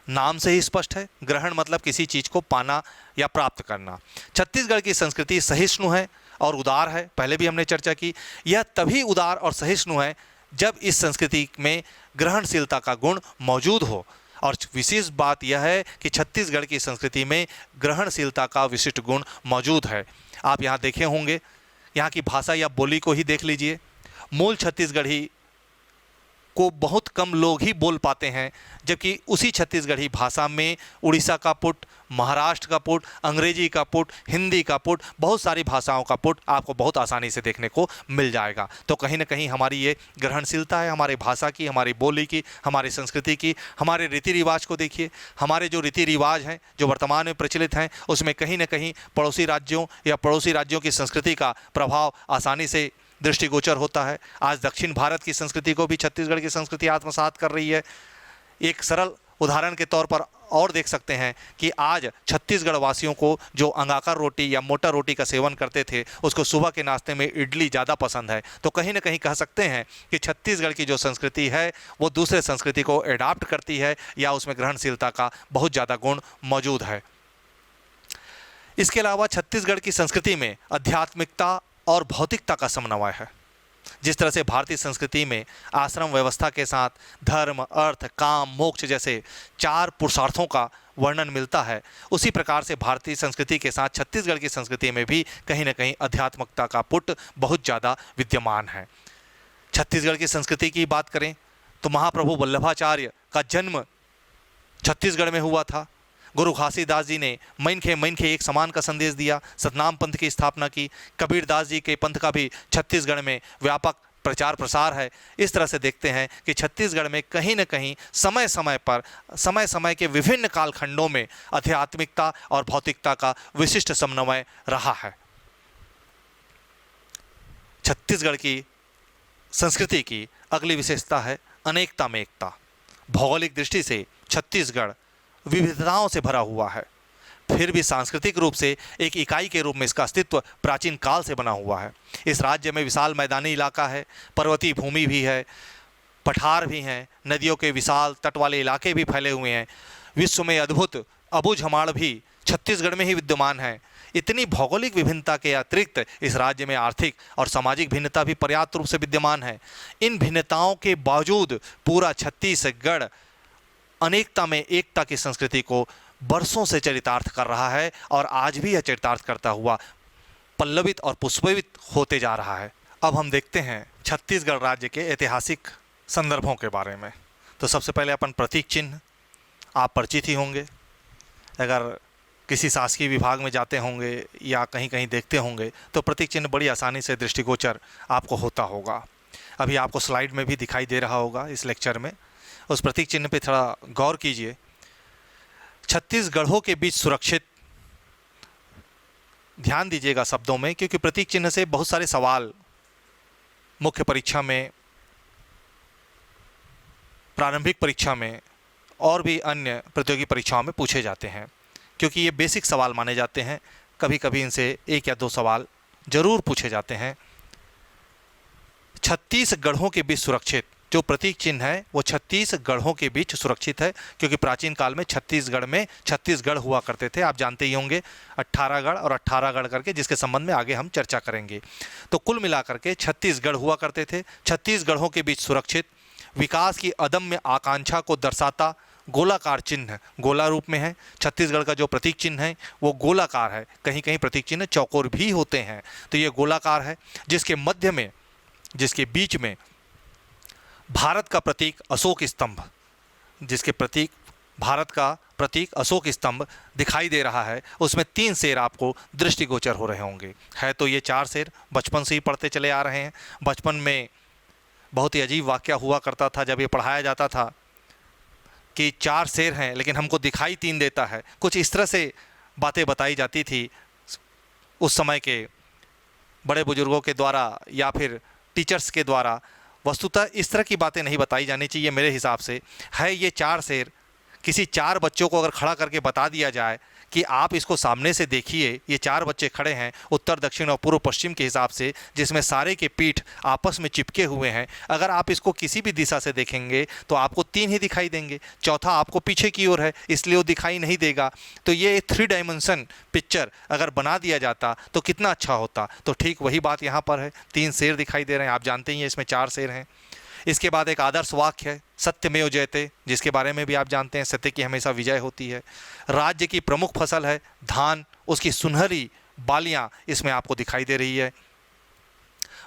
नाम से ही स्पष्ट है, ग्रहण मतलब किसी चीज़ को पाना या प्राप्त करना। छत्तीसगढ़ की संस्कृति सहिष्णु है और उदार है। पहले भी हमने चर्चा की, यह तभी उदार और सहिष्णु है जब इस संस्कृति में ग्रहणशीलता का गुण मौजूद हो। और विशेष बात यह है कि छत्तीसगढ़ की संस्कृति में ग्रहणशीलता का विशिष्ट गुण मौजूद है। आप यहाँ देखे होंगे, यहाँ की भाषा या बोली को ही देख लीजिए। मूल छत्तीसगढ़ी को बहुत कम लोग ही बोल पाते हैं, जबकि उसी छत्तीसगढ़ी भाषा में उड़ीसा का पुट, महाराष्ट्र का पुट, अंग्रेजी का पुट, हिंदी का पुट, बहुत सारी भाषाओं का पुट आपको बहुत आसानी से देखने को मिल जाएगा। तो कहीं ना कहीं हमारी ये ग्रहणशीलता है, हमारी भाषा की, हमारी बोली की, हमारी संस्कृति की। हमारे रीति रिवाज को देखिए, हमारे जो रीति रिवाज हैं जो वर्तमान में प्रचलित हैं उसमें कहीं ना कहीं पड़ोसी राज्यों या पड़ोसी राज्यों की संस्कृति का प्रभाव आसानी से दृष्टिगोचर होता है। आज दक्षिण भारत की संस्कृति को भी छत्तीसगढ़ की संस्कृति आत्मसात कर रही है। एक सरल उदाहरण के तौर पर और देख सकते हैं कि आज छत्तीसगढ़ वासियों को जो अंगाकर रोटी या मोटा रोटी का सेवन करते थे उसको सुबह के नाश्ते में इडली ज़्यादा पसंद है। तो कहीं ना कहीं कह सकते हैं कि छत्तीसगढ़ की जो संस्कृति है वो दूसरे संस्कृति को एडाप्ट करती है या उसमें ग्रहणशीलता का बहुत ज़्यादा गुण मौजूद है। इसके अलावा छत्तीसगढ़ की संस्कृति में आध्यात्मिकता और भौतिकता का समन्वय है। जिस तरह से भारतीय संस्कृति में आश्रम व्यवस्था के साथ धर्म, अर्थ, काम, मोक्ष जैसे 4 पुरुषार्थों का वर्णन मिलता है, उसी प्रकार से भारतीय संस्कृति के साथ छत्तीसगढ़ की संस्कृति में भी कहीं न कहीं आध्यात्मिकता का पुट बहुत ज़्यादा विद्यमान है। छत्तीसगढ़ की संस्कृति की बात करें तो महाप्रभु वल्लभाचार्य का जन्म छत्तीसगढ़ में हुआ था। गुरु घासीदास जी ने मनखे मनखे एक समान का संदेश दिया, सतनाम पंथ की स्थापना की। कबीरदास जी के पंथ का भी छत्तीसगढ़ में व्यापक प्रचार प्रसार है। इस तरह से देखते हैं कि छत्तीसगढ़ में कहीं न कहीं समय समय के विभिन्न कालखंडों में आध्यात्मिकता और भौतिकता का विशिष्ट समन्वय रहा है। छत्तीसगढ़ की संस्कृति की अगली विशेषता है अनेकता में एकता। भौगोलिक दृष्टि से छत्तीसगढ़ विविधताओं से भरा हुआ है, फिर भी सांस्कृतिक रूप से एक इकाई के रूप में इसका अस्तित्व प्राचीन काल से बना हुआ है। इस राज्य में विशाल मैदानी इलाका है, पर्वतीय भूमि भी है, पठार भी हैं, नदियों के विशाल तट वाले इलाके भी फैले हुए हैं। विश्व में अद्भुत अबुझमाड़ भी छत्तीसगढ़ में ही विद्यमान है। इतनी भौगोलिक विभिन्नता के अतिरिक्त इस राज्य में आर्थिक और सामाजिक भिन्नता भी पर्याप्त रूप से विद्यमान है। इन भिन्नताओं के बावजूद पूरा छत्तीसगढ़ अनेकता में एकता की संस्कृति को बरसों से चरितार्थ कर रहा है और आज भी यह चरितार्थ करता हुआ पल्लवित और पुष्पित होते जा रहा है। अब हम देखते हैं छत्तीसगढ़ राज्य के ऐतिहासिक संदर्भों के बारे में। तो सबसे पहले अपन प्रतीक चिन्ह, आप परिचित ही होंगे, अगर किसी शासकीय विभाग में जाते होंगे या कहीं कहीं देखते होंगे तो प्रतीक चिन्ह बड़ी आसानी से दृष्टिगोचर आपको होता होगा। अभी आपको स्लाइड में भी दिखाई दे रहा होगा इस लेक्चर में। उस प्रतीक चिन्ह पे थोड़ा गौर कीजिए। छत्तीसगढ़ों के बीच सुरक्षित, ध्यान दीजिएगा शब्दों में, क्योंकि प्रतीक चिन्ह से बहुत सारे सवाल मुख्य परीक्षा में, प्रारंभिक परीक्षा में और भी अन्य प्रतियोगी परीक्षाओं में पूछे जाते हैं, क्योंकि ये बेसिक सवाल माने जाते हैं। कभी कभी इनसे एक या दो सवाल जरूर पूछे जाते हैं। छत्तीसगढ़ों के बीच सुरक्षित, जो प्रतीक चिन्ह है वो छत्तीसगढ़ों के बीच सुरक्षित है, क्योंकि प्राचीन काल में छत्तीसगढ़ में 36 गढ़ हुआ करते थे। आप जानते ही होंगे 18 गढ़ और 18 गढ़ करके, जिसके संबंध में आगे हम चर्चा करेंगे। तो कुल मिलाकर के 36 गढ़ हुआ करते थे। 36 गढ़ों के बीच सुरक्षित, विकास की अदम्य आकांक्षा को दर्शाता गोलाकार चिन्ह, गोला रूप में है। छत्तीसगढ़ का जो प्रतीक चिन्ह है वो गोलाकार है, कहीं कहीं प्रतीक चिन्ह चौकोर भी होते हैं। तो ये गोलाकार है, जिसके मध्य में, जिसके बीच में भारत का प्रतीक अशोक स्तंभ, जिसके प्रतीक भारत का प्रतीक अशोक स्तंभ दिखाई दे रहा है, उसमें 3 शेर आपको दृष्टिगोचर हो रहे होंगे। है तो ये 4 शेर बचपन से ही पढ़ते चले आ रहे हैं। बचपन में बहुत ही अजीब वाकया हुआ करता था जब ये पढ़ाया जाता था कि 4 शेर हैं लेकिन हमको दिखाई 3 देता है। कुछ इस तरह से बातें बताई जाती थी उस समय के बड़े बुजुर्गों के द्वारा या फिर टीचर्स के द्वारा। वस्तुतः इस तरह की बातें नहीं बताई जानी चाहिए मेरे हिसाब से। है ये 4 शेर, किसी 4 बच्चों को अगर खड़ा करके बता दिया जाए कि आप इसको सामने से देखिए, ये 4 बच्चे खड़े हैं उत्तर दक्षिण और पूर्व पश्चिम के हिसाब से, जिसमें सारे के पीठ आपस में चिपके हुए हैं। अगर आप इसको किसी भी दिशा से देखेंगे तो आपको 3 ही दिखाई देंगे, चौथा आपको पीछे की ओर है इसलिए वो दिखाई नहीं देगा। तो ये 3 डायमेंशन पिक्चर अगर बना दिया जाता तो कितना अच्छा होता। तो ठीक वही बात यहाँ पर है, 3 शेर दिखाई दे रहे हैं। आप जानते ही हैं इसमें 4 शेर हैं। इसके बाद एक आदर्श वाक्य है, सत्यमेव जयते, जिसके बारे में भी आप जानते हैं सत्य की हमेशा विजय होती है। राज्य की प्रमुख फसल है धान, उसकी सुनहरी बालियां इसमें आपको दिखाई दे रही है।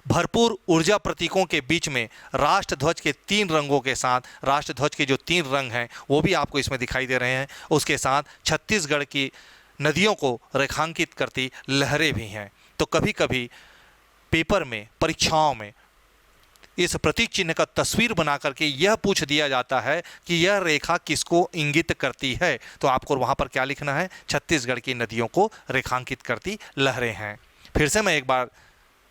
भरपूर ऊर्जा प्रतीकों के बीच में राष्ट्रध्वज के 3 रंगों के साथ, राष्ट्रध्वज के जो 3 रंग हैं वो भी आपको इसमें दिखाई दे रहे हैं। उसके साथ छत्तीसगढ़ की नदियों को रेखांकित करती लहरें भी हैं। तो कभी कभी पेपर में, परीक्षाओं में इस प्रतीक चिन्ह का तस्वीर बना करके यह पूछ दिया जाता है कि यह रेखा किसको इंगित करती है। तो आपको वहाँ पर क्या लिखना है? छत्तीसगढ़ की नदियों को रेखांकित करती लहरें हैं। फिर से मैं एक बार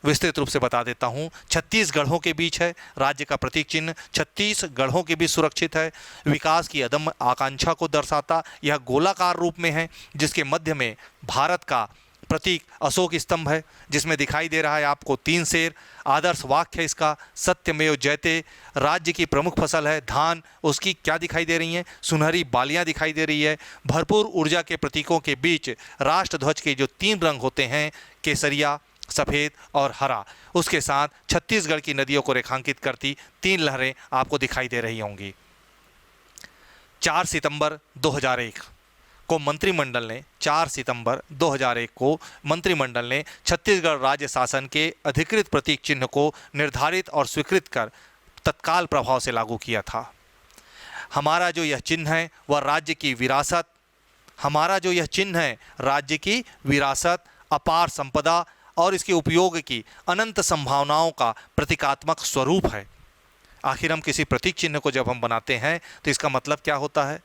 विस्तृत रूप से बता देता हूँ। 36 गढ़ों के बीच है राज्य का प्रतीक चिन्ह, 36 गढ़ों के बीच सुरक्षित है, विकास की अदम्य आकांक्षा को दर्शाता यह गोलाकार रूप में है, जिसके मध्य में भारत का प्रतीक अशोक स्तंभ है, जिसमें दिखाई दे रहा है आपको 3 शेर। आदर्श वाक्य है इसका सत्यमेव जयते। राज्य की प्रमुख फसल है धान, उसकी क्या दिखाई दे रही हैं? सुनहरी बालियां दिखाई दे रही है। भरपूर ऊर्जा के प्रतीकों के बीच राष्ट्रध्वज के जो 3 रंग होते हैं, केसरिया, सफ़ेद और हरा, उसके साथ छत्तीसगढ़ की नदियों को रेखांकित करती 3 लहरें आपको दिखाई दे रही होंगी। 4 सितंबर 2001 को मंत्रिमंडल ने 4 सितंबर 2001 को मंत्रिमंडल ने छत्तीसगढ़ राज्य शासन के अधिकृत प्रतीक चिन्ह को निर्धारित और स्वीकृत कर तत्काल प्रभाव से लागू किया था। हमारा जो यह चिन्ह है वह राज्य की विरासत, हमारा जो यह चिन्ह है राज्य की विरासत, अपार संपदा और इसके उपयोग की अनंत संभावनाओं का प्रतीकात्मक स्वरूप है। आखिर हम किसी प्रतीक चिन्ह को जब हम बनाते हैं तो इसका मतलब क्या होता है?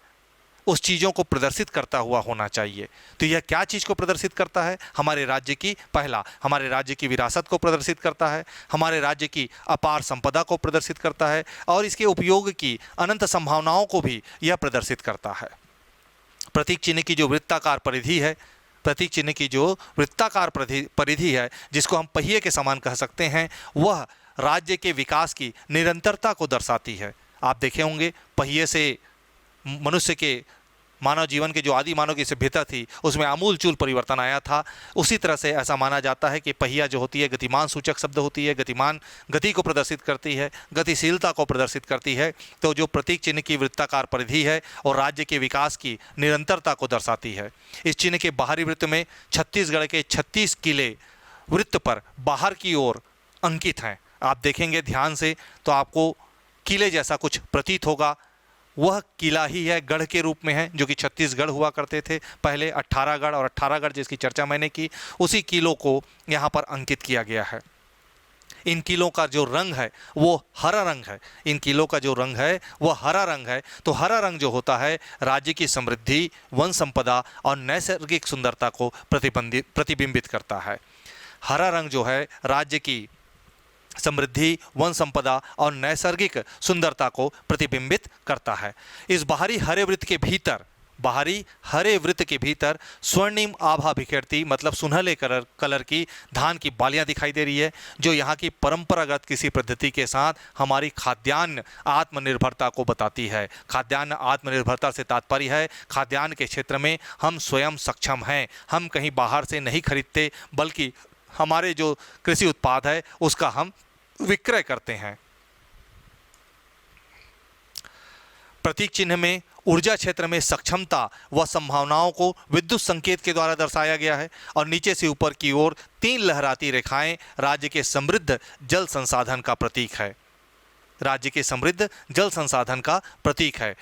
उस चीज़ों को प्रदर्शित करता हुआ होना चाहिए। तो यह क्या चीज़ को प्रदर्शित करता है? हमारे राज्य की, पहला हमारे राज्य की विरासत को प्रदर्शित करता है, हमारे राज्य की अपार संपदा को प्रदर्शित करता है और इसके उपयोग की अनंत संभावनाओं को भी यह प्रदर्शित करता है। प्रतीक चिन्ह की जो वृत्ताकार परिधि है, प्रतीक चिन्ह की जो वृत्ताकार परिधि है, जिसको हम पहिए के समान कह सकते हैं, वह राज्य के विकास की निरंतरता को दर्शाती है। आप देखे होंगे पहिए से मनुष्य के मानव जीवन के जो आदि मानव की सभ्यता थी उसमें आमूलचूल परिवर्तन आया था। उसी तरह से ऐसा माना जाता है कि पहिया जो होती है गतिमान सूचक शब्द होती है, गतिमान गति को प्रदर्शित करती है, गतिशीलता को प्रदर्शित करती है। तो जो प्रतीक चिन्ह की वृत्ताकार परिधि है और राज्य के विकास की निरंतरता को दर्शाती है। इस चिन्ह के बाहरी वृत्त में छत्तीसगढ़ के 36 किले वृत्त पर बाहर की ओर अंकित हैं। आप देखेंगे ध्यान से तो आपको किले जैसा कुछ प्रतीत होगा। वह किला ही है, गढ़ के रूप में है, जो कि छत्तीसगढ़ हुआ करते थे पहले। 18 गढ़ और 18 गढ़ जिसकी चर्चा मैंने की, उसी किलों को यहाँ पर अंकित किया गया है। इन किलों का जो रंग है वो हरा रंग है। इन किलों का जो रंग है वो हरा रंग है। तो हरा रंग जो होता है राज्य की समृद्धि, वन संपदा और नैसर्गिक सुंदरता को प्रतिबिंबित करता है। हरा रंग जो है राज्य की समृद्धि, वन संपदा और नैसर्गिक सुंदरता को प्रतिबिंबित करता है। इस बाहरी हरे वृत्त के भीतर स्वर्णिम आभा बिखेरती, मतलब सुनहले कलर की धान की बालियां दिखाई दे रही है, जो यहाँ की परंपरागत कृषि पद्धति के साथ हमारी खाद्यान्न आत्मनिर्भरता को बताती है। खाद्यान्न आत्मनिर्भरता से तात्पर्य है खाद्यान्न के क्षेत्र में हम स्वयं सक्षम हैं। हम कहीं बाहर से नहीं खरीदते, बल्कि हमारे जो कृषि उत्पाद है उसका हम विक्रय करते हैं। प्रतीक चिन्ह में ऊर्जा क्षेत्र में सक्षमता व संभावनाओं को विद्युत संकेत के द्वारा दर्शाया गया है और नीचे से ऊपर की ओर 3 लहराती रेखाएं राज्य के समृद्ध जल संसाधन का प्रतीक है। राज्य के समृद्ध जल संसाधन का प्रतीक है।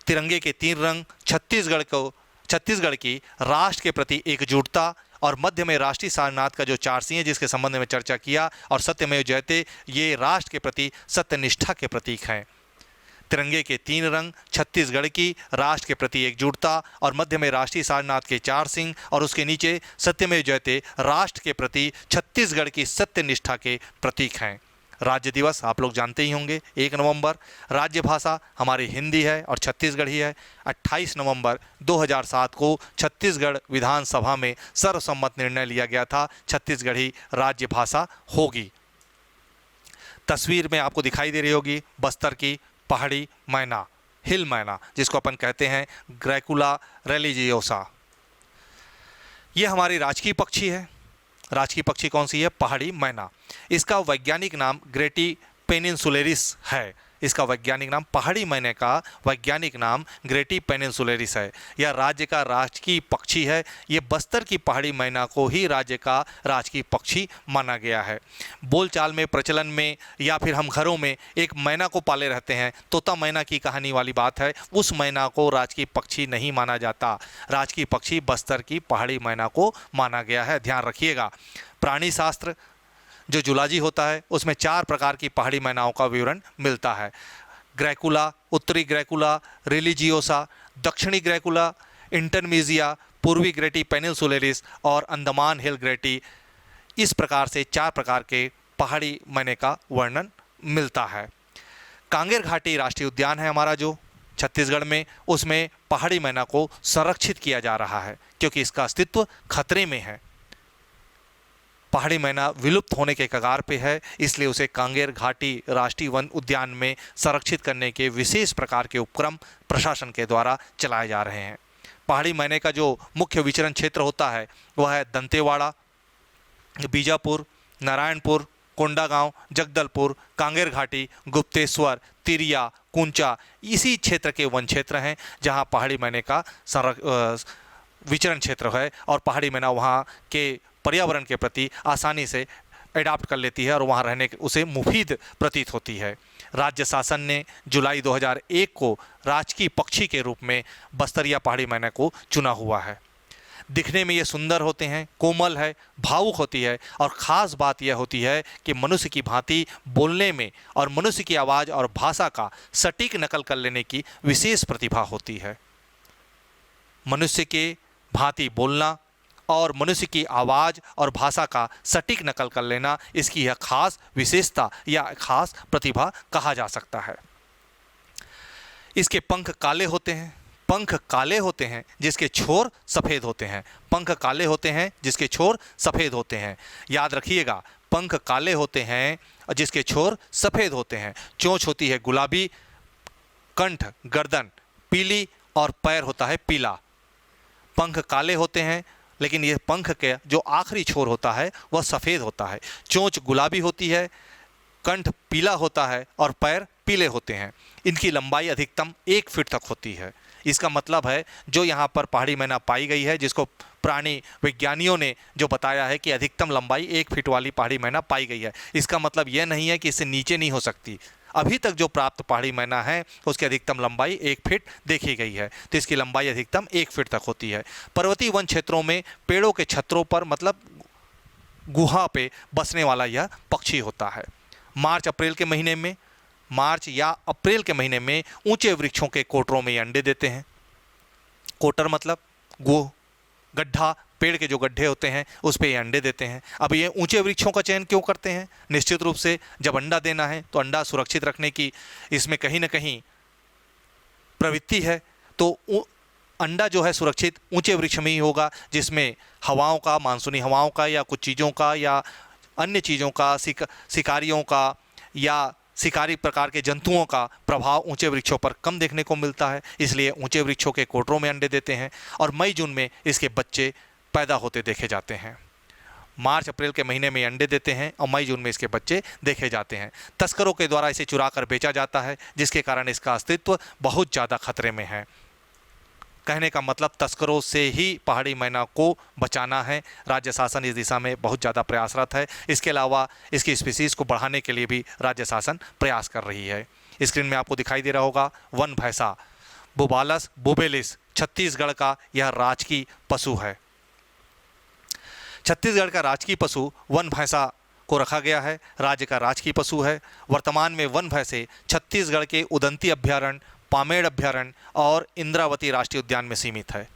तिरंगे के 3 रंग छत्तीसगढ़ की राष्ट्र के प्रति एकजुटता और मध्य में राष्ट्रीय सारनाथ का जो 4 सिंह है जिसके संबंध में चर्चा किया, और सत्यमेव जयते, ये राष्ट्र के प्रति सत्यनिष्ठा के प्रतीक हैं। तिरंगे के 3 रंग छत्तीसगढ़ की राष्ट्र के प्रति एकजुटता और मध्य में राष्ट्रीय सारनाथ के 4 सिंह और उसके नीचे सत्यमेव जयते राष्ट्र के प्रति छत्तीसगढ़ की सत्यनिष्ठा के प्रतीक हैं। राज्य दिवस आप लोग जानते ही होंगे 1 नवंबर। राज्य भाषा हमारी हिंदी है और छत्तीसगढ़ी है। 28 नवंबर 2007 को छत्तीसगढ़ विधानसभा में सर्वसम्मत निर्णय लिया गया था, छत्तीसगढ़ी राज्य भाषा होगी। तस्वीर में आपको दिखाई दे रही होगी बस्तर की पहाड़ी मैना, हिल मैना, जिसको अपन कहते हैं ग्रैकुला रेलिजियोसा। ये हमारी राजकीय पक्षी है। राजकीय पक्षी कौन सी है? पहाड़ी मैना। इसका वैज्ञानिक नाम ग्रेटी पेनिनसुलेरिस है। इसका वैज्ञानिक नाम, पहाड़ी मैने का वैज्ञानिक नाम ग्रेटी पेनिनसुलेरिस है। यह राज्य का राजकीय पक्षी है। ये बस्तर की पहाड़ी मैना को ही राज्य का राजकीय पक्षी माना गया है। बोलचाल में, प्रचलन में या फिर हम घरों में एक मैना को पाले रहते हैं, तोता मैना की कहानी वाली बात है। उस मैना को राजकीय पक्षी नहीं माना जाता। राजकीय पक्षी बस्तर की पहाड़ी मैना को माना गया है, ध्यान रखिएगा। प्राणी शास्त्र जो जूलॉजी होता है उसमें 4 प्रकार की पहाड़ी मैनाओं का विवरण मिलता है। ग्रैकुला, उत्तरी ग्रैकुला, रिलिजियोसा, दक्षिणी ग्रैकुला, इंटरमीजिया, पूर्वी ग्रेटी पेनिनसुलेरिस और अंडमान हिल ग्रेटी। इस प्रकार से 4 प्रकार के पहाड़ी मैने का वर्णन मिलता है। कांगेर घाटी राष्ट्रीय उद्यान है हमारा जो छत्तीसगढ़ में, उसमें पहाड़ी मैना को संरक्षित किया जा रहा है क्योंकि इसका अस्तित्व खतरे में है। पहाड़ी मैना विलुप्त होने के कगार पे है, इसलिए उसे कांगेर घाटी राष्ट्रीय वन उद्यान में संरक्षित करने के विशेष प्रकार के उपक्रम प्रशासन के द्वारा चलाए जा रहे हैं। पहाड़ी मैने का जो मुख्य विचरण क्षेत्र होता है वह है दंतेवाड़ा, बीजापुर, नारायणपुर, कोंडागांव, जगदलपुर, कांगेर घाटी, गुप्तेश्वर, तिरिया, कुंचा। इसी क्षेत्र के वन क्षेत्र हैं जहां पहाड़ी मैने का विचरण क्षेत्र है और पहाड़ी मैना वहां के पर्यावरण के प्रति आसानी से एडाप्ट कर लेती है और वहाँ रहने उसे मुफीद प्रतीत होती है। राज्य शासन ने जुलाई 2001 को राजकीय पक्षी के रूप में बस्तरिया पहाड़ी मैना को चुना हुआ है। दिखने में ये सुंदर होते हैं, कोमल है, भावुक होती है और ख़ास बात यह होती है कि मनुष्य की भांति बोलने में और मनुष्य की आवाज़ और भाषा का सटीक नकल कर लेने की विशेष प्रतिभा होती है। मनुष्य के भांति बोलना और मनुष्य की आवाज़ और भाषा का सटीक नकल कर लेना, इसकी यह खास विशेषता या खास प्रतिभा कहा जा सकता है। इसके पंख काले होते हैं। पंख काले होते हैं जिसके छोर सफ़ेद होते हैं। पंख काले होते हैं जिसके छोर सफ़ेद होते हैं। याद रखिएगा, पंख काले होते हैं और जिसके छोर सफ़ेद होते हैं। चोंच होती है गुलाबी, कंठ गर्दन पीली और पैर होता है पीला। पंख काले होते हैं, लेकिन ये पंख के जो आखिरी छोर होता है वह सफ़ेद होता है। चोंच गुलाबी होती है, कंठ पीला होता है और पैर पीले होते हैं। इनकी लंबाई अधिकतम 1 फीट तक होती है। इसका मतलब है जो यहाँ पर पहाड़ी मैना पाई गई है, जिसको प्राणी विज्ञानियों ने जो बताया है कि अधिकतम लंबाई 1 फीट वाली पहाड़ी मैना पाई गई है, इसका मतलब यह नहीं है कि इससे नीचे नहीं हो सकती। अभी तक जो प्राप्त पहाड़ी मैना है उसकी अधिकतम लंबाई 1 फीट देखी गई है, तो इसकी लंबाई अधिकतम 1 फीट तक होती है। पर्वतीय वन क्षेत्रों में पेड़ों के छत्रों पर मतलब गुहा पे बसने वाला यह पक्षी होता है। मार्च या अप्रैल के महीने में ऊंचे वृक्षों के कोटरों में ये अंडे देते हैं। कोटर मतलब गड्ढा, पेड़ के जो गड्ढे होते हैं उस पे ये अंडे देते हैं। अब ये ऊंचे वृक्षों का चयन क्यों करते हैं? निश्चित रूप से जब अंडा देना है तो अंडा सुरक्षित रखने की इसमें कहीं ना कहीं प्रवृत्ति है, तो अंडा जो है सुरक्षित ऊंचे वृक्ष में ही होगा, जिसमें हवाओं का, मानसूनी हवाओं का या कुछ चीज़ों का या अन्य चीज़ों का, शिकारियों का या शिकारी प्रकार के जंतुओं का प्रभाव ऊंचे वृक्षों पर कम देखने को मिलता है। इसलिए ऊंचे वृक्षों के कोटरों में अंडे देते हैं और मई जून में इसके बच्चे पैदा होते देखे जाते हैं। मार्च अप्रैल के महीने में अंडे देते हैं और मई जून में इसके बच्चे देखे जाते हैं। तस्करों के द्वारा इसे चुरा कर बेचा जाता है, जिसके कारण इसका अस्तित्व बहुत ज़्यादा खतरे में है। कहने का मतलब तस्करों से ही पहाड़ी मैना को बचाना है। राज्य शासन इस दिशा में बहुत ज़्यादा प्रयासरत है। इसके अलावा इसकी स्पीसीज़ को बढ़ाने के लिए भी राज्य शासन प्रयास कर रही है। स्क्रीन में आपको दिखाई दे रहा होगा वन भैंसा, बुबालस बुबेलिस, छत्तीसगढ़ का यह राजकीय पशु है। छत्तीसगढ़ का राजकीय पशु वन भैंसा को रखा गया है, राज्य का राजकीय पशु है। वर्तमान में वन भैंसे छत्तीसगढ़ के उदंती अभ्यारण्य, पामेड़ अभ्यारण्य और इंद्रावती राष्ट्रीय उद्यान में सीमित है।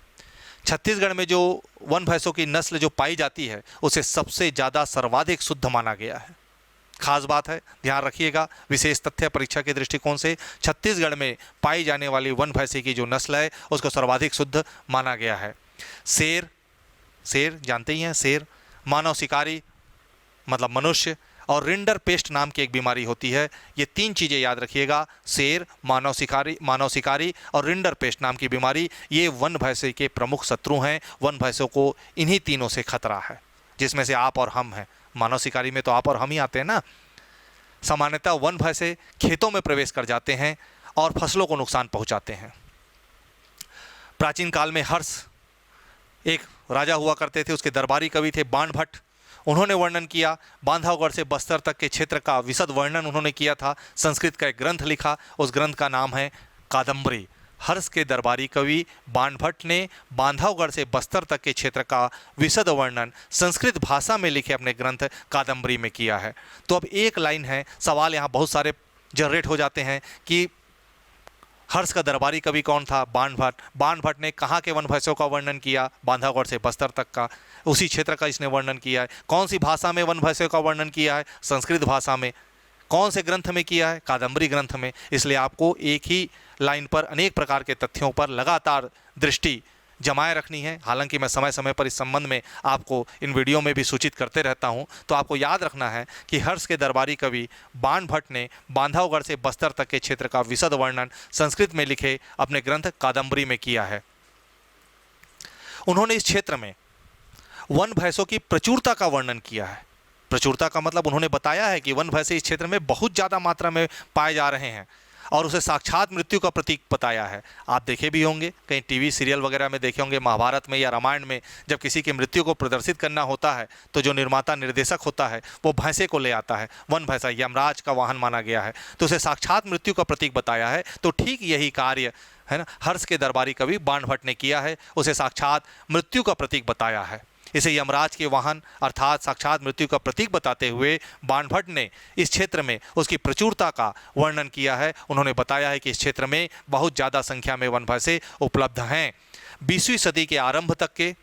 छत्तीसगढ़ में जो वन भैंसों की नस्ल जो पाई जाती है उसे सबसे ज़्यादा सर्वाधिक शुद्ध माना गया है। खास बात है, ध्यान रखिएगा, विशेष तथ्य परीक्षा के दृष्टिकोण से छत्तीसगढ़ में पाई जाने वाली वन भैंसे की जो नस्ल है उसको सर्वाधिक शुद्ध माना गया है। शेर जानते ही हैं, शेर मानव शिकारी मतलब मनुष्य, और रिंडर पेस्ट नाम की एक बीमारी होती है। ये 3 चीज़ें याद रखिएगा, शेर, मानव शिकारी और रिंडर पेस्ट नाम की बीमारी, ये वन भैंसे के प्रमुख शत्रु हैं। वन भैंसों को इन्हीं तीनों से खतरा है, जिसमें से आप और हम हैं। मानव शिकारी में तो आप और हम ही आते हैं ना। सामान्यतः वन भैंसे खेतों में प्रवेश कर जाते हैं और फसलों को नुकसान पहुंचाते हैं। प्राचीन काल में हर्ष एक राजा हुआ करते थे, उसके दरबारी कवि थे बाणभट्ट। उन्होंने वर्णन किया, बांधवगढ़ से बस्तर तक के क्षेत्र का विशद वर्णन उन्होंने किया था। संस्कृत का एक ग्रंथ लिखा, उस ग्रंथ का नाम है कादम्बरी। हर्ष के दरबारी कवि बाणभट्ट ने बांधवगढ़ से बस्तर तक के क्षेत्र का विशद वर्णन संस्कृत भाषा में लिखे अपने ग्रंथ कादम्बरी में किया है। तो अब एक लाइन है, सवाल यहाँ बहुत सारे जनरेट हो जाते हैं कि हर्ष का दरबारी कवि कौन था? बाणभट्ट ने कहाँ के वन भैंसों का वर्णन किया? बांधवगढ़ से बस्तर तक का, उसी क्षेत्र का इसने वर्णन किया है। कौन सी भाषा में वन भैंसों का वर्णन किया है? संस्कृत भाषा में। कौन से ग्रंथ में किया है? कादम्बरी ग्रंथ में। इसलिए आपको एक ही लाइन पर अनेक प्रकार के तथ्यों पर लगातार दृष्टि जमाए रखनी है। हालांकि मैं समय समय पर इस संबंध में आपको इन वीडियो में भी सूचित करते रहता हूं। तो आपको याद रखना है कि हर्ष के दरबारी कवि बाणभट्ट ने बांधवगढ़ से बस्तर तक के क्षेत्र का विशद वर्णन संस्कृत में लिखे अपने ग्रंथ कादम्बरी में किया है। उन्होंने इस क्षेत्र में वन भैंसों की प्रचुरता का वर्णन किया है। प्रचुरता का मतलब उन्होंने बताया है कि वन भैंसे इस क्षेत्र में बहुत ज़्यादा मात्रा में पाए जा रहे हैं और उसे साक्षात मृत्यु का प्रतीक बताया है। आप देखे भी होंगे, कहीं टीवी सीरियल वगैरह में देखे होंगे, महाभारत में या रामायण में जब किसी की मृत्यु को प्रदर्शित करना होता है तो जो निर्माता निर्देशक होता है वो भैंसे को ले आता है। वन भैंसा यमराज का वाहन माना गया है, तो उसे साक्षात मृत्यु का प्रतीक बताया है। तो ठीक यही कार्य है ना हर्ष के दरबारी कवि बाणभट्ट ने किया है, उसे साक्षात मृत्यु का प्रतीक बताया है। इसे यमराज के वाहन अर्थात साक्षात मृत्यु का प्रतीक बताते हुए बाणभट्ट ने इस क्षेत्र में उसकी प्रचुरता का वर्णन किया है। उन्होंने बताया है कि इस क्षेत्र में बहुत ज़्यादा संख्या में वन भैंसे उपलब्ध हैं। 20वीं सदी के आरंभ तक के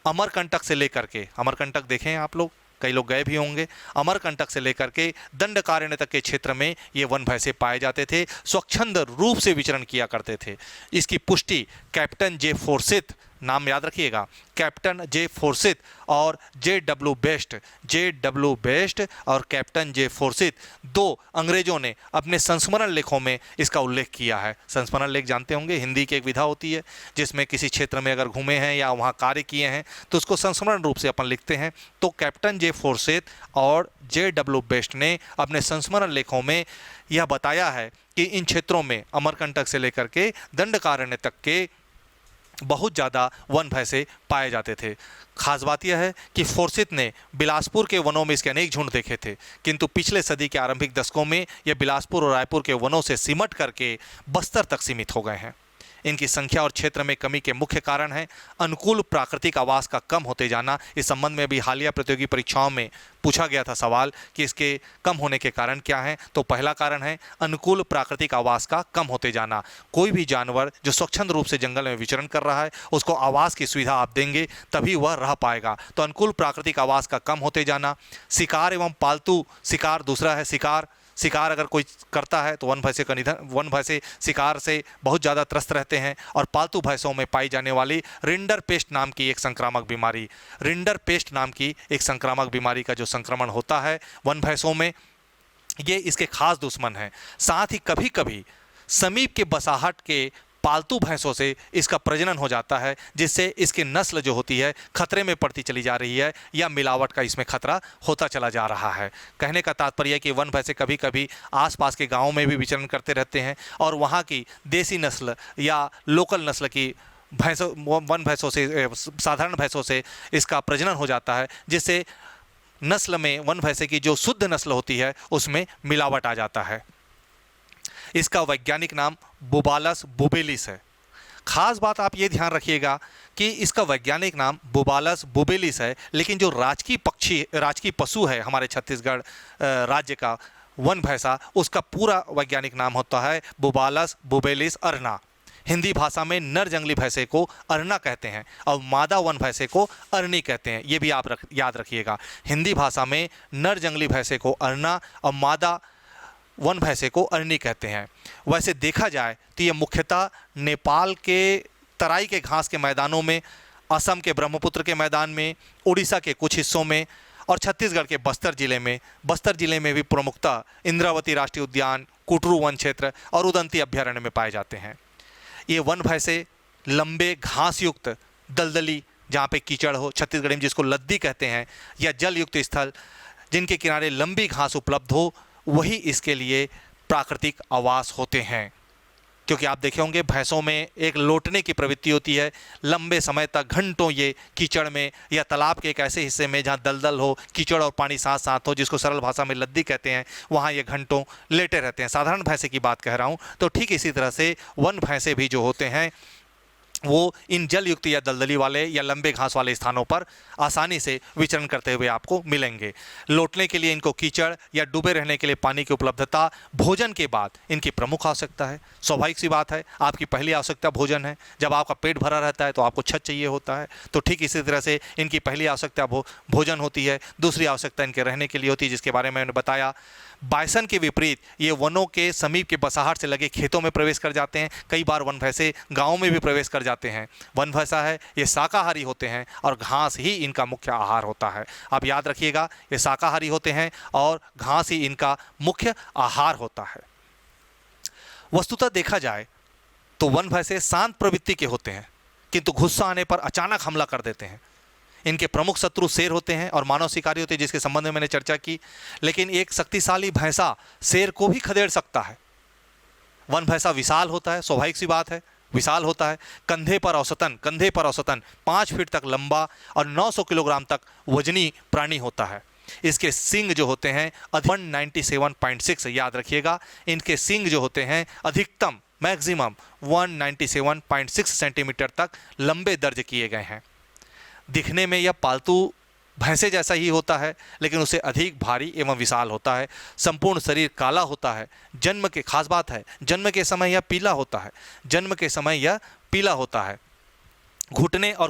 अमरकंटक से लेकर के, अमरकंटक देखें आप लोग, कई लोग गए भी होंगे, अमरकंटक से लेकर के दंडकारण्य तक के क्षेत्र में ये वन भैंसे पाए जाते थे, स्वच्छंद रूप से विचरण किया करते थे। इसकी पुष्टि कैप्टन जे फोर्सिथ नाम याद रखिएगा, कैप्टन जे फोर्सिथ और जे डब्ल्यू बेस्ट और कैप्टन जे फोर्सिथ, दो अंग्रेजों ने अपने संस्मरण लेखों में इसका उल्लेख किया है। संस्मरण लेख जानते होंगे, हिंदी की एक विधा होती है जिसमें किसी क्षेत्र में अगर घूमे हैं या वहाँ कार्य किए हैं तो उसको संस्मरण रूप से अपन लिखते हैं। तो कैप्टन जे फोर्सिथ और जे.डब्ल्यू. बेस्ट ने अपने संस्मरण लेखों में यह बताया है कि इन क्षेत्रों में अमरकंटक से लेकर के दंडकारण्य तक के बहुत ज़्यादा वन भैंसे पाए जाते थे। खास बात यह है कि फोर्सिथ ने बिलासपुर के वनों में इसके अनेक झुंड देखे थे, किंतु पिछले सदी के आरंभिक दशकों में यह बिलासपुर और रायपुर के वनों से सिमट करके बस्तर तक सीमित हो गए हैं। इनकी संख्या और क्षेत्र में कमी के मुख्य कारण है अनुकूल प्राकृतिक आवास का कम होते जाना। इस संबंध में भी हालिया प्रतियोगी परीक्षाओं में पूछा गया था सवाल कि इसके कम होने के कारण क्या हैं। तो पहला कारण है अनुकूल प्राकृतिक आवास का कम होते जाना। कोई भी जानवर जो स्वच्छंद रूप से जंगल में विचरण कर रहा है उसको आवास की सुविधा आप देंगे तभी वह रह पाएगा। तो अनुकूल प्राकृतिक आवास का कम होते जाना। शिकार एवं पालतू शिकार, दूसरा है शिकार अगर कोई करता है तो वन भैंसे शिकार से बहुत ज़्यादा त्रस्त रहते हैं। और पालतू भैंसों में पाई जाने वाली रिंडर पेस्ट नाम की एक संक्रामक बीमारी का जो संक्रमण होता है वन भैंसों में, ये इसके खास दुश्मन हैं। साथ ही कभी कभी समीप के बसाहट के पालतू भैंसों से इसका प्रजनन हो जाता है, जिससे इसकी नस्ल जो होती है खतरे में पड़ती चली जा रही है या मिलावट का इसमें खतरा होता चला जा रहा है। कहने का तात्पर्य है कि वन भैंसे कभी कभी आसपास के गांवों में भी विचरण करते रहते हैं और वहां की देसी नस्ल या लोकल नस्ल की साधारण भैंसों से इसका प्रजनन हो जाता है, जिससे नस्ल में वन भैंसे की जो शुद्ध नस्ल होती है उसमें मिलावट आ जाता है। इसका वैज्ञानिक नाम बुबालस बुबेलिस है। खास बात आप ये ध्यान रखिएगा कि इसका वैज्ञानिक नाम बुबालस बुबेलिस है, लेकिन जो राजकीय पशु है हमारे छत्तीसगढ़ राज्य का वन भैंसा, उसका पूरा वैज्ञानिक नाम होता है बुबालस बुबेलिस अरना। हिंदी भाषा में नर जंगली भैंसे को अरना कहते हैं और मादा वन भैंसे को अरनी कहते हैं। ये भी आप याद रखिएगा, हिंदी भाषा में नर जंगली भैंसे को अरना और मादा वन भैंसे को अरनी कहते हैं। वैसे देखा जाए तो ये मुख्यतः नेपाल के तराई के घास के मैदानों में, असम के ब्रह्मपुत्र के मैदान में, उड़ीसा के कुछ हिस्सों में और छत्तीसगढ़ के बस्तर जिले में भी प्रमुखतः इंद्रावती राष्ट्रीय उद्यान, कुटरू वन क्षेत्र और उदंती अभ्यारण्य में पाए जाते हैं। ये वन भैंसे लंबे घास युक्त दलदली, जहाँ पे कीचड़ हो, छत्तीसगढ़ में जिसको लद्दी कहते हैं, या जल युक्त स्थल जिनके किनारे लंबी घास उपलब्ध हो, वही इसके लिए प्राकृतिक आवास होते हैं। क्योंकि आप देखे होंगे भैंसों में एक लौटने की प्रवृत्ति होती है, लंबे समय तक घंटों ये कीचड़ में या तालाब के एक ऐसे हिस्से में जहाँ दलदल हो, कीचड़ और पानी साथ साथ हो, जिसको सरल भाषा में लद्दी कहते हैं, वहाँ ये घंटों लेटे रहते हैं। साधारण भैंसे की बात कह रहा हूँ। तो ठीक इसी तरह से वन भैंसे भी जो होते हैं वो इन जल युक्त या दलदली वाले या लंबे घास वाले स्थानों पर आसानी से विचरण करते हुए आपको मिलेंगे। लौटने के लिए इनको कीचड़ या डूबे रहने के लिए पानी की उपलब्धता भोजन के बाद इनकी प्रमुख आवश्यकता है। स्वाभाविक सी बात है, आपकी पहली आवश्यकता भोजन है। जब आपका पेट भरा रहता है तो आपको छत चाहिए होता है। तो ठीक इसी तरह से इनकी पहली आवश्यकता भोजन होती है, दूसरी आवश्यकता इनके रहने के लिए होती है, जिसके बारे में मैंने बताया। बाइसन के विपरीत ये वनों के समीप के बसाहट से लगे खेतों में प्रवेश कर जाते हैं। कई बार वन भैंसे गाँव में भी प्रवेश कर जाते हैं। वन भैंसा है, ये शाकाहारी होते हैं और घास ही इनका मुख्य आहार होता है। आप याद रखिएगा, ये शाकाहारी होते हैं और घास ही इनका मुख्य आहार होता है। वस्तुतः देखा जाए तो वन भैंसे शांत प्रवृत्ति के होते हैं, किंतु गुस्सा आने पर अचानक हमला कर देते हैं। इनके प्रमुख शत्रु शेर होते हैं और मानव शिकारी होते हैं, जिसके संबंध में मैंने चर्चा की। लेकिन एक शक्तिशाली भैंसा शेर को भी खदेड़ सकता है। वन भैंसा विशाल होता है, स्वाभाविक सी बात है, विशाल होता है। कंधे पर औसतन 5 फीट तक लंबा और 900 किलोग्राम तक वजनी प्राणी होता है। इसके सींग जो होते हैं 197.6, याद रखिएगा, इनके सींग जो होते हैं अधिकतम मैक्सिमम 197.6 सेंटीमीटर तक लंबे दर्ज किए गए हैं। दिखने में यह पालतू भैंसे जैसा ही होता है, लेकिन उससे अधिक भारी एवं विशाल होता है। संपूर्ण शरीर काला होता है। जन्म के समय यह पीला होता है। घुटने और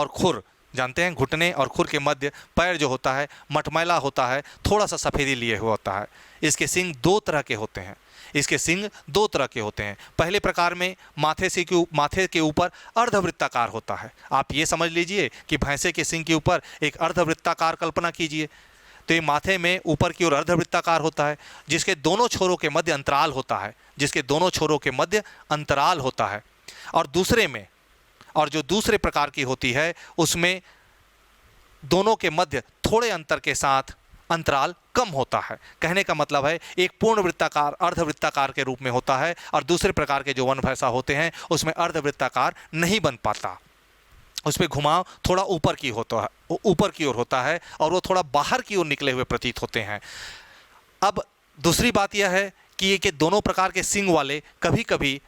खुर जानते हैं, घुटने और खुर के मध्य पैर जो होता है मटमैला होता है, थोड़ा सा सफ़ेदी लिए हुआ होता है। इसके सींग दो तरह के होते हैं। इसके सींग दो तरह के होते हैं। पहले प्रकार में माथे के ऊपर अर्धवृत्ताकार होता है। आप ये समझ लीजिए कि भैंसे के सींग के ऊपर एक अर्धवृत्ताकार कल्पना कीजिए। तो ये माथे में ऊपर की ओर अर्धवृत्ताकार होता है, जिसके दोनों छोरों के मध्य अंतराल होता है, जिसके दोनों छोरों के मध्य अंतराल होता है। और जो दूसरे प्रकार की होती है उसमें दोनों के मध्य थोड़े अंतर के साथ अंतराल कम होता है। कहने का मतलब है एक पूर्ण वृत्ताकार अर्धवृत्ताकार के रूप में होता है, और दूसरे प्रकार के जो वन भैंसा होते हैं उसमें अर्धवृत्ताकार नहीं बन पाता। उसमें घुमाव थोड़ा ऊपर की ओर होता है और वो थोड़ा बाहर की ओर निकले हुए प्रतीत होते हैं। अब दूसरी बात यह है कि ये दोनों प्रकार के सींग वाले कभी कभी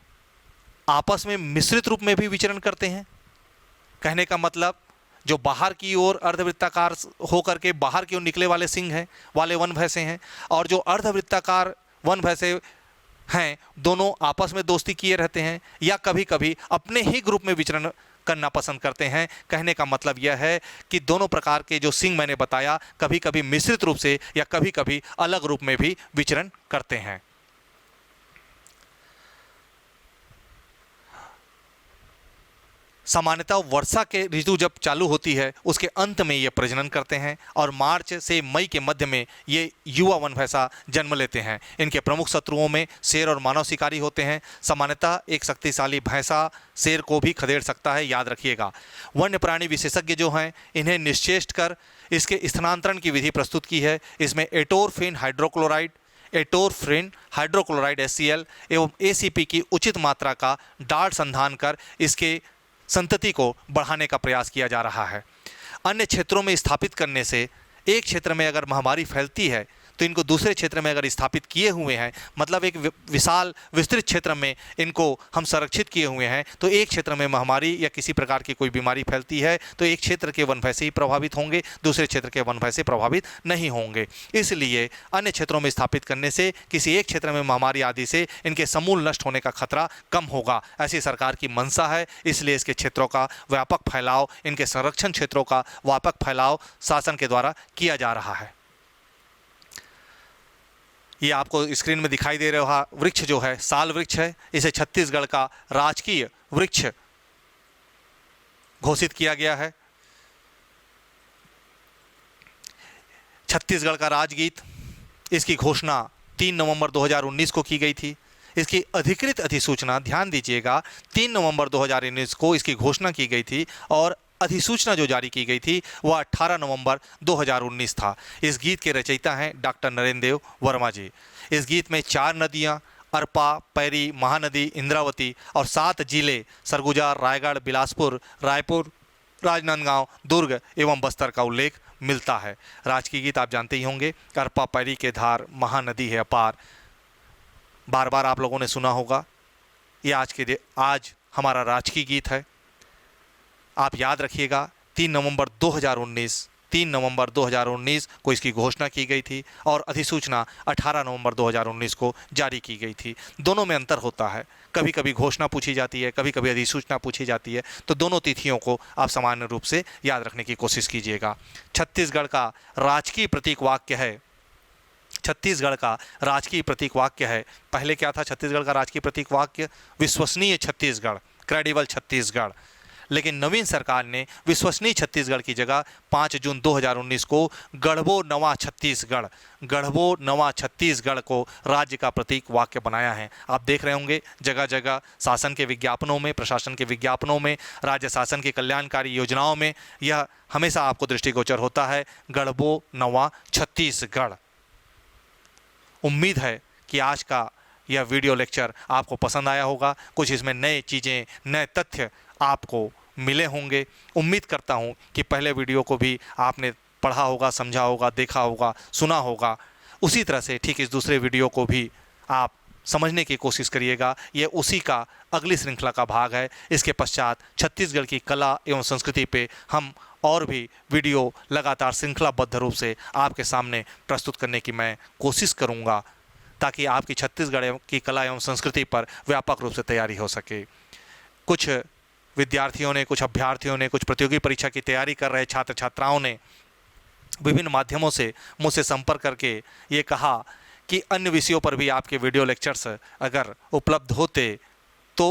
आपस में मिश्रित रूप में भी विचरण करते हैं। कहने का मतलब जो बाहर की ओर अर्धवृत्ताकार होकर के बाहर की ओर निकले वाले सींग हैं वाले वन भैंसे हैं, और जो अर्धवृत्ताकार वन भैंसे हैं दोनों आपस में दोस्ती किए रहते हैं, या कभी कभी अपने ही ग्रुप में विचरण करना पसंद करते हैं। कहने का मतलब यह है कि दोनों प्रकार के जो सींग मैंने बताया कभी कभी मिश्रित रूप से या कभी कभी अलग रूप में भी विचरण करते हैं। सामान्यतः वर्षा के ऋतु जब चालू होती है उसके अंत में ये प्रजनन करते हैं, और मार्च से मई के मध्य में ये युवा वन भैंसा जन्म लेते हैं। इनके प्रमुख शत्रुओं में शेर और मानव शिकारी होते हैं। सामान्यतः एक शक्तिशाली भैंसा शेर को भी खदेड़ सकता है, याद रखिएगा। वन्य प्राणी विशेषज्ञ जो हैं इन्हें निश्चेष्ट कर इसके स्थानांतरण की विधि प्रस्तुत की है। इसमें एटोरफिन हाइड्रोक्लोराइड HCl एवं ACP की उचित मात्रा का डार्ट संधान कर इसके संतति को बढ़ाने का प्रयास किया जा रहा है। अन्य क्षेत्रों में स्थापित करने से एक क्षेत्र में अगर महामारी फैलती है तो इनको दूसरे क्षेत्र में अगर स्थापित किए हुए हैं, मतलब एक विशाल विस्तृत क्षेत्र में इनको हम संरक्षित किए हुए हैं, तो एक क्षेत्र में महामारी या किसी प्रकार की कोई बीमारी फैलती है तो एक क्षेत्र के वन भैंसे ही प्रभावित होंगे, दूसरे क्षेत्र के वन भैंसे प्रभावित नहीं होंगे। इसलिए अन्य क्षेत्रों में स्थापित करने से किसी एक क्षेत्र में महामारी आदि से इनके समूल नष्ट होने का खतरा कम होगा, ऐसी सरकार की मंशा है। इसलिए इसके क्षेत्रों का व्यापक फैलाव, इनके संरक्षण क्षेत्रों का व्यापक फैलाव शासन के द्वारा किया जा रहा है। ये आपको स्क्रीन में दिखाई दे रहा वृक्ष जो है साल वृक्ष है। इसे छत्तीसगढ़ का राजकीय वृक्ष घोषित किया गया है। छत्तीसगढ़ का राजगीत, इसकी घोषणा 3 नवंबर 2019 को की गई थी। इसकी अधिकृत अधिसूचना, ध्यान दीजिएगा, 3 नवंबर 2019 को इसकी घोषणा की गई थी और अधिसूचना जो जारी की गई थी वह 18 नवंबर 2019 था। इस गीत के रचयिता हैं डॉक्टर नरेंद्र देव वर्मा जी। इस गीत में 4 नदियां अरपा, पैरी, महानदी, इंद्रावती और 7 जिले सरगुजा, रायगढ़, बिलासपुर, रायपुर, राजनांदगांव, दुर्ग एवं बस्तर का उल्लेख मिलता है। राजकीय गीत आप जानते ही होंगे, अरपा पैरी के धार, महानदी है अपार, बार बार आप लोगों ने सुना होगा। ये आज हमारा राजकीय गीत है। आप याद रखिएगा 3 नवंबर 2019 को इसकी घोषणा की गई थी और अधिसूचना 18 नवंबर 2019 को जारी की गई थी। दोनों में अंतर होता है, कभी कभी घोषणा पूछी जाती है, कभी कभी अधिसूचना पूछी जाती है, तो दोनों तिथियों को आप सामान्य रूप से याद रखने की कोशिश कीजिएगा। छत्तीसगढ़ का राजकीय प्रतीक वाक्य है, पहले क्या था छत्तीसगढ़ का राजकीय प्रतीक वाक्य? विश्वसनीय छत्तीसगढ़, क्रेडिबल छत्तीसगढ़। लेकिन नवीन सरकार ने विश्वसनीय छत्तीसगढ़ की जगह 5 जून 2019 को गढ़बो नवा छत्तीसगढ़ को राज्य का प्रतीक वाक्य बनाया है। आप देख रहे होंगे जगह जगह शासन के विज्ञापनों में, प्रशासन के विज्ञापनों में, राज्य शासन की कल्याणकारी योजनाओं में यह हमेशा आपको दृष्टिगोचर होता है, गढ़बो नवा छत्तीसगढ़। उम्मीद है कि आज का यह वीडियो लेक्चर आपको पसंद आया होगा। कुछ इसमें नए चीज़ें, नए तथ्य आपको मिले होंगे। उम्मीद करता हूं कि पहले वीडियो को भी आपने पढ़ा होगा, समझा होगा, देखा होगा, सुना होगा। उसी तरह से ठीक इस दूसरे वीडियो को भी आप समझने की कोशिश करिएगा। ये उसी का अगली श्रृंखला का भाग है। इसके पश्चात छत्तीसगढ़ की कला एवं संस्कृति पे हम और भी वीडियो लगातार श्रृंखलाबद्ध रूप से आपके सामने प्रस्तुत करने की मैं कोशिश करूँगा, ताकि आपकी छत्तीसगढ़ की कला एवं संस्कृति पर व्यापक रूप से तैयारी हो सके। कुछ विद्यार्थियों ने, कुछ अभ्यर्थियों ने, कुछ प्रतियोगी परीक्षा की तैयारी कर रहे छात्र छात्राओं ने विभिन्न माध्यमों से मुझसे संपर्क करके ये कहा कि अन्य विषयों पर भी आपके वीडियो लेक्चर्स अगर उपलब्ध होते तो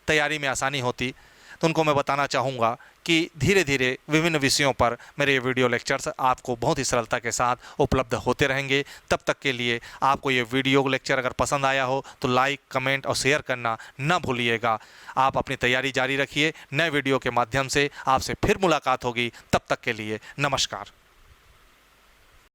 तैयारी में आसानी होती। तो उनको मैं बताना चाहूँगा कि धीरे धीरे विभिन्न विषयों पर मेरे ये वीडियो लेक्चर्स आपको बहुत ही सरलता के साथ उपलब्ध होते रहेंगे। तब तक के लिए आपको ये वीडियो लेक्चर अगर पसंद आया हो तो लाइक, कमेंट और शेयर करना ना भूलिएगा। आप अपनी तैयारी जारी रखिए। नए वीडियो के माध्यम से आपसे फिर मुलाकात होगी। तब तक के लिए नमस्कार।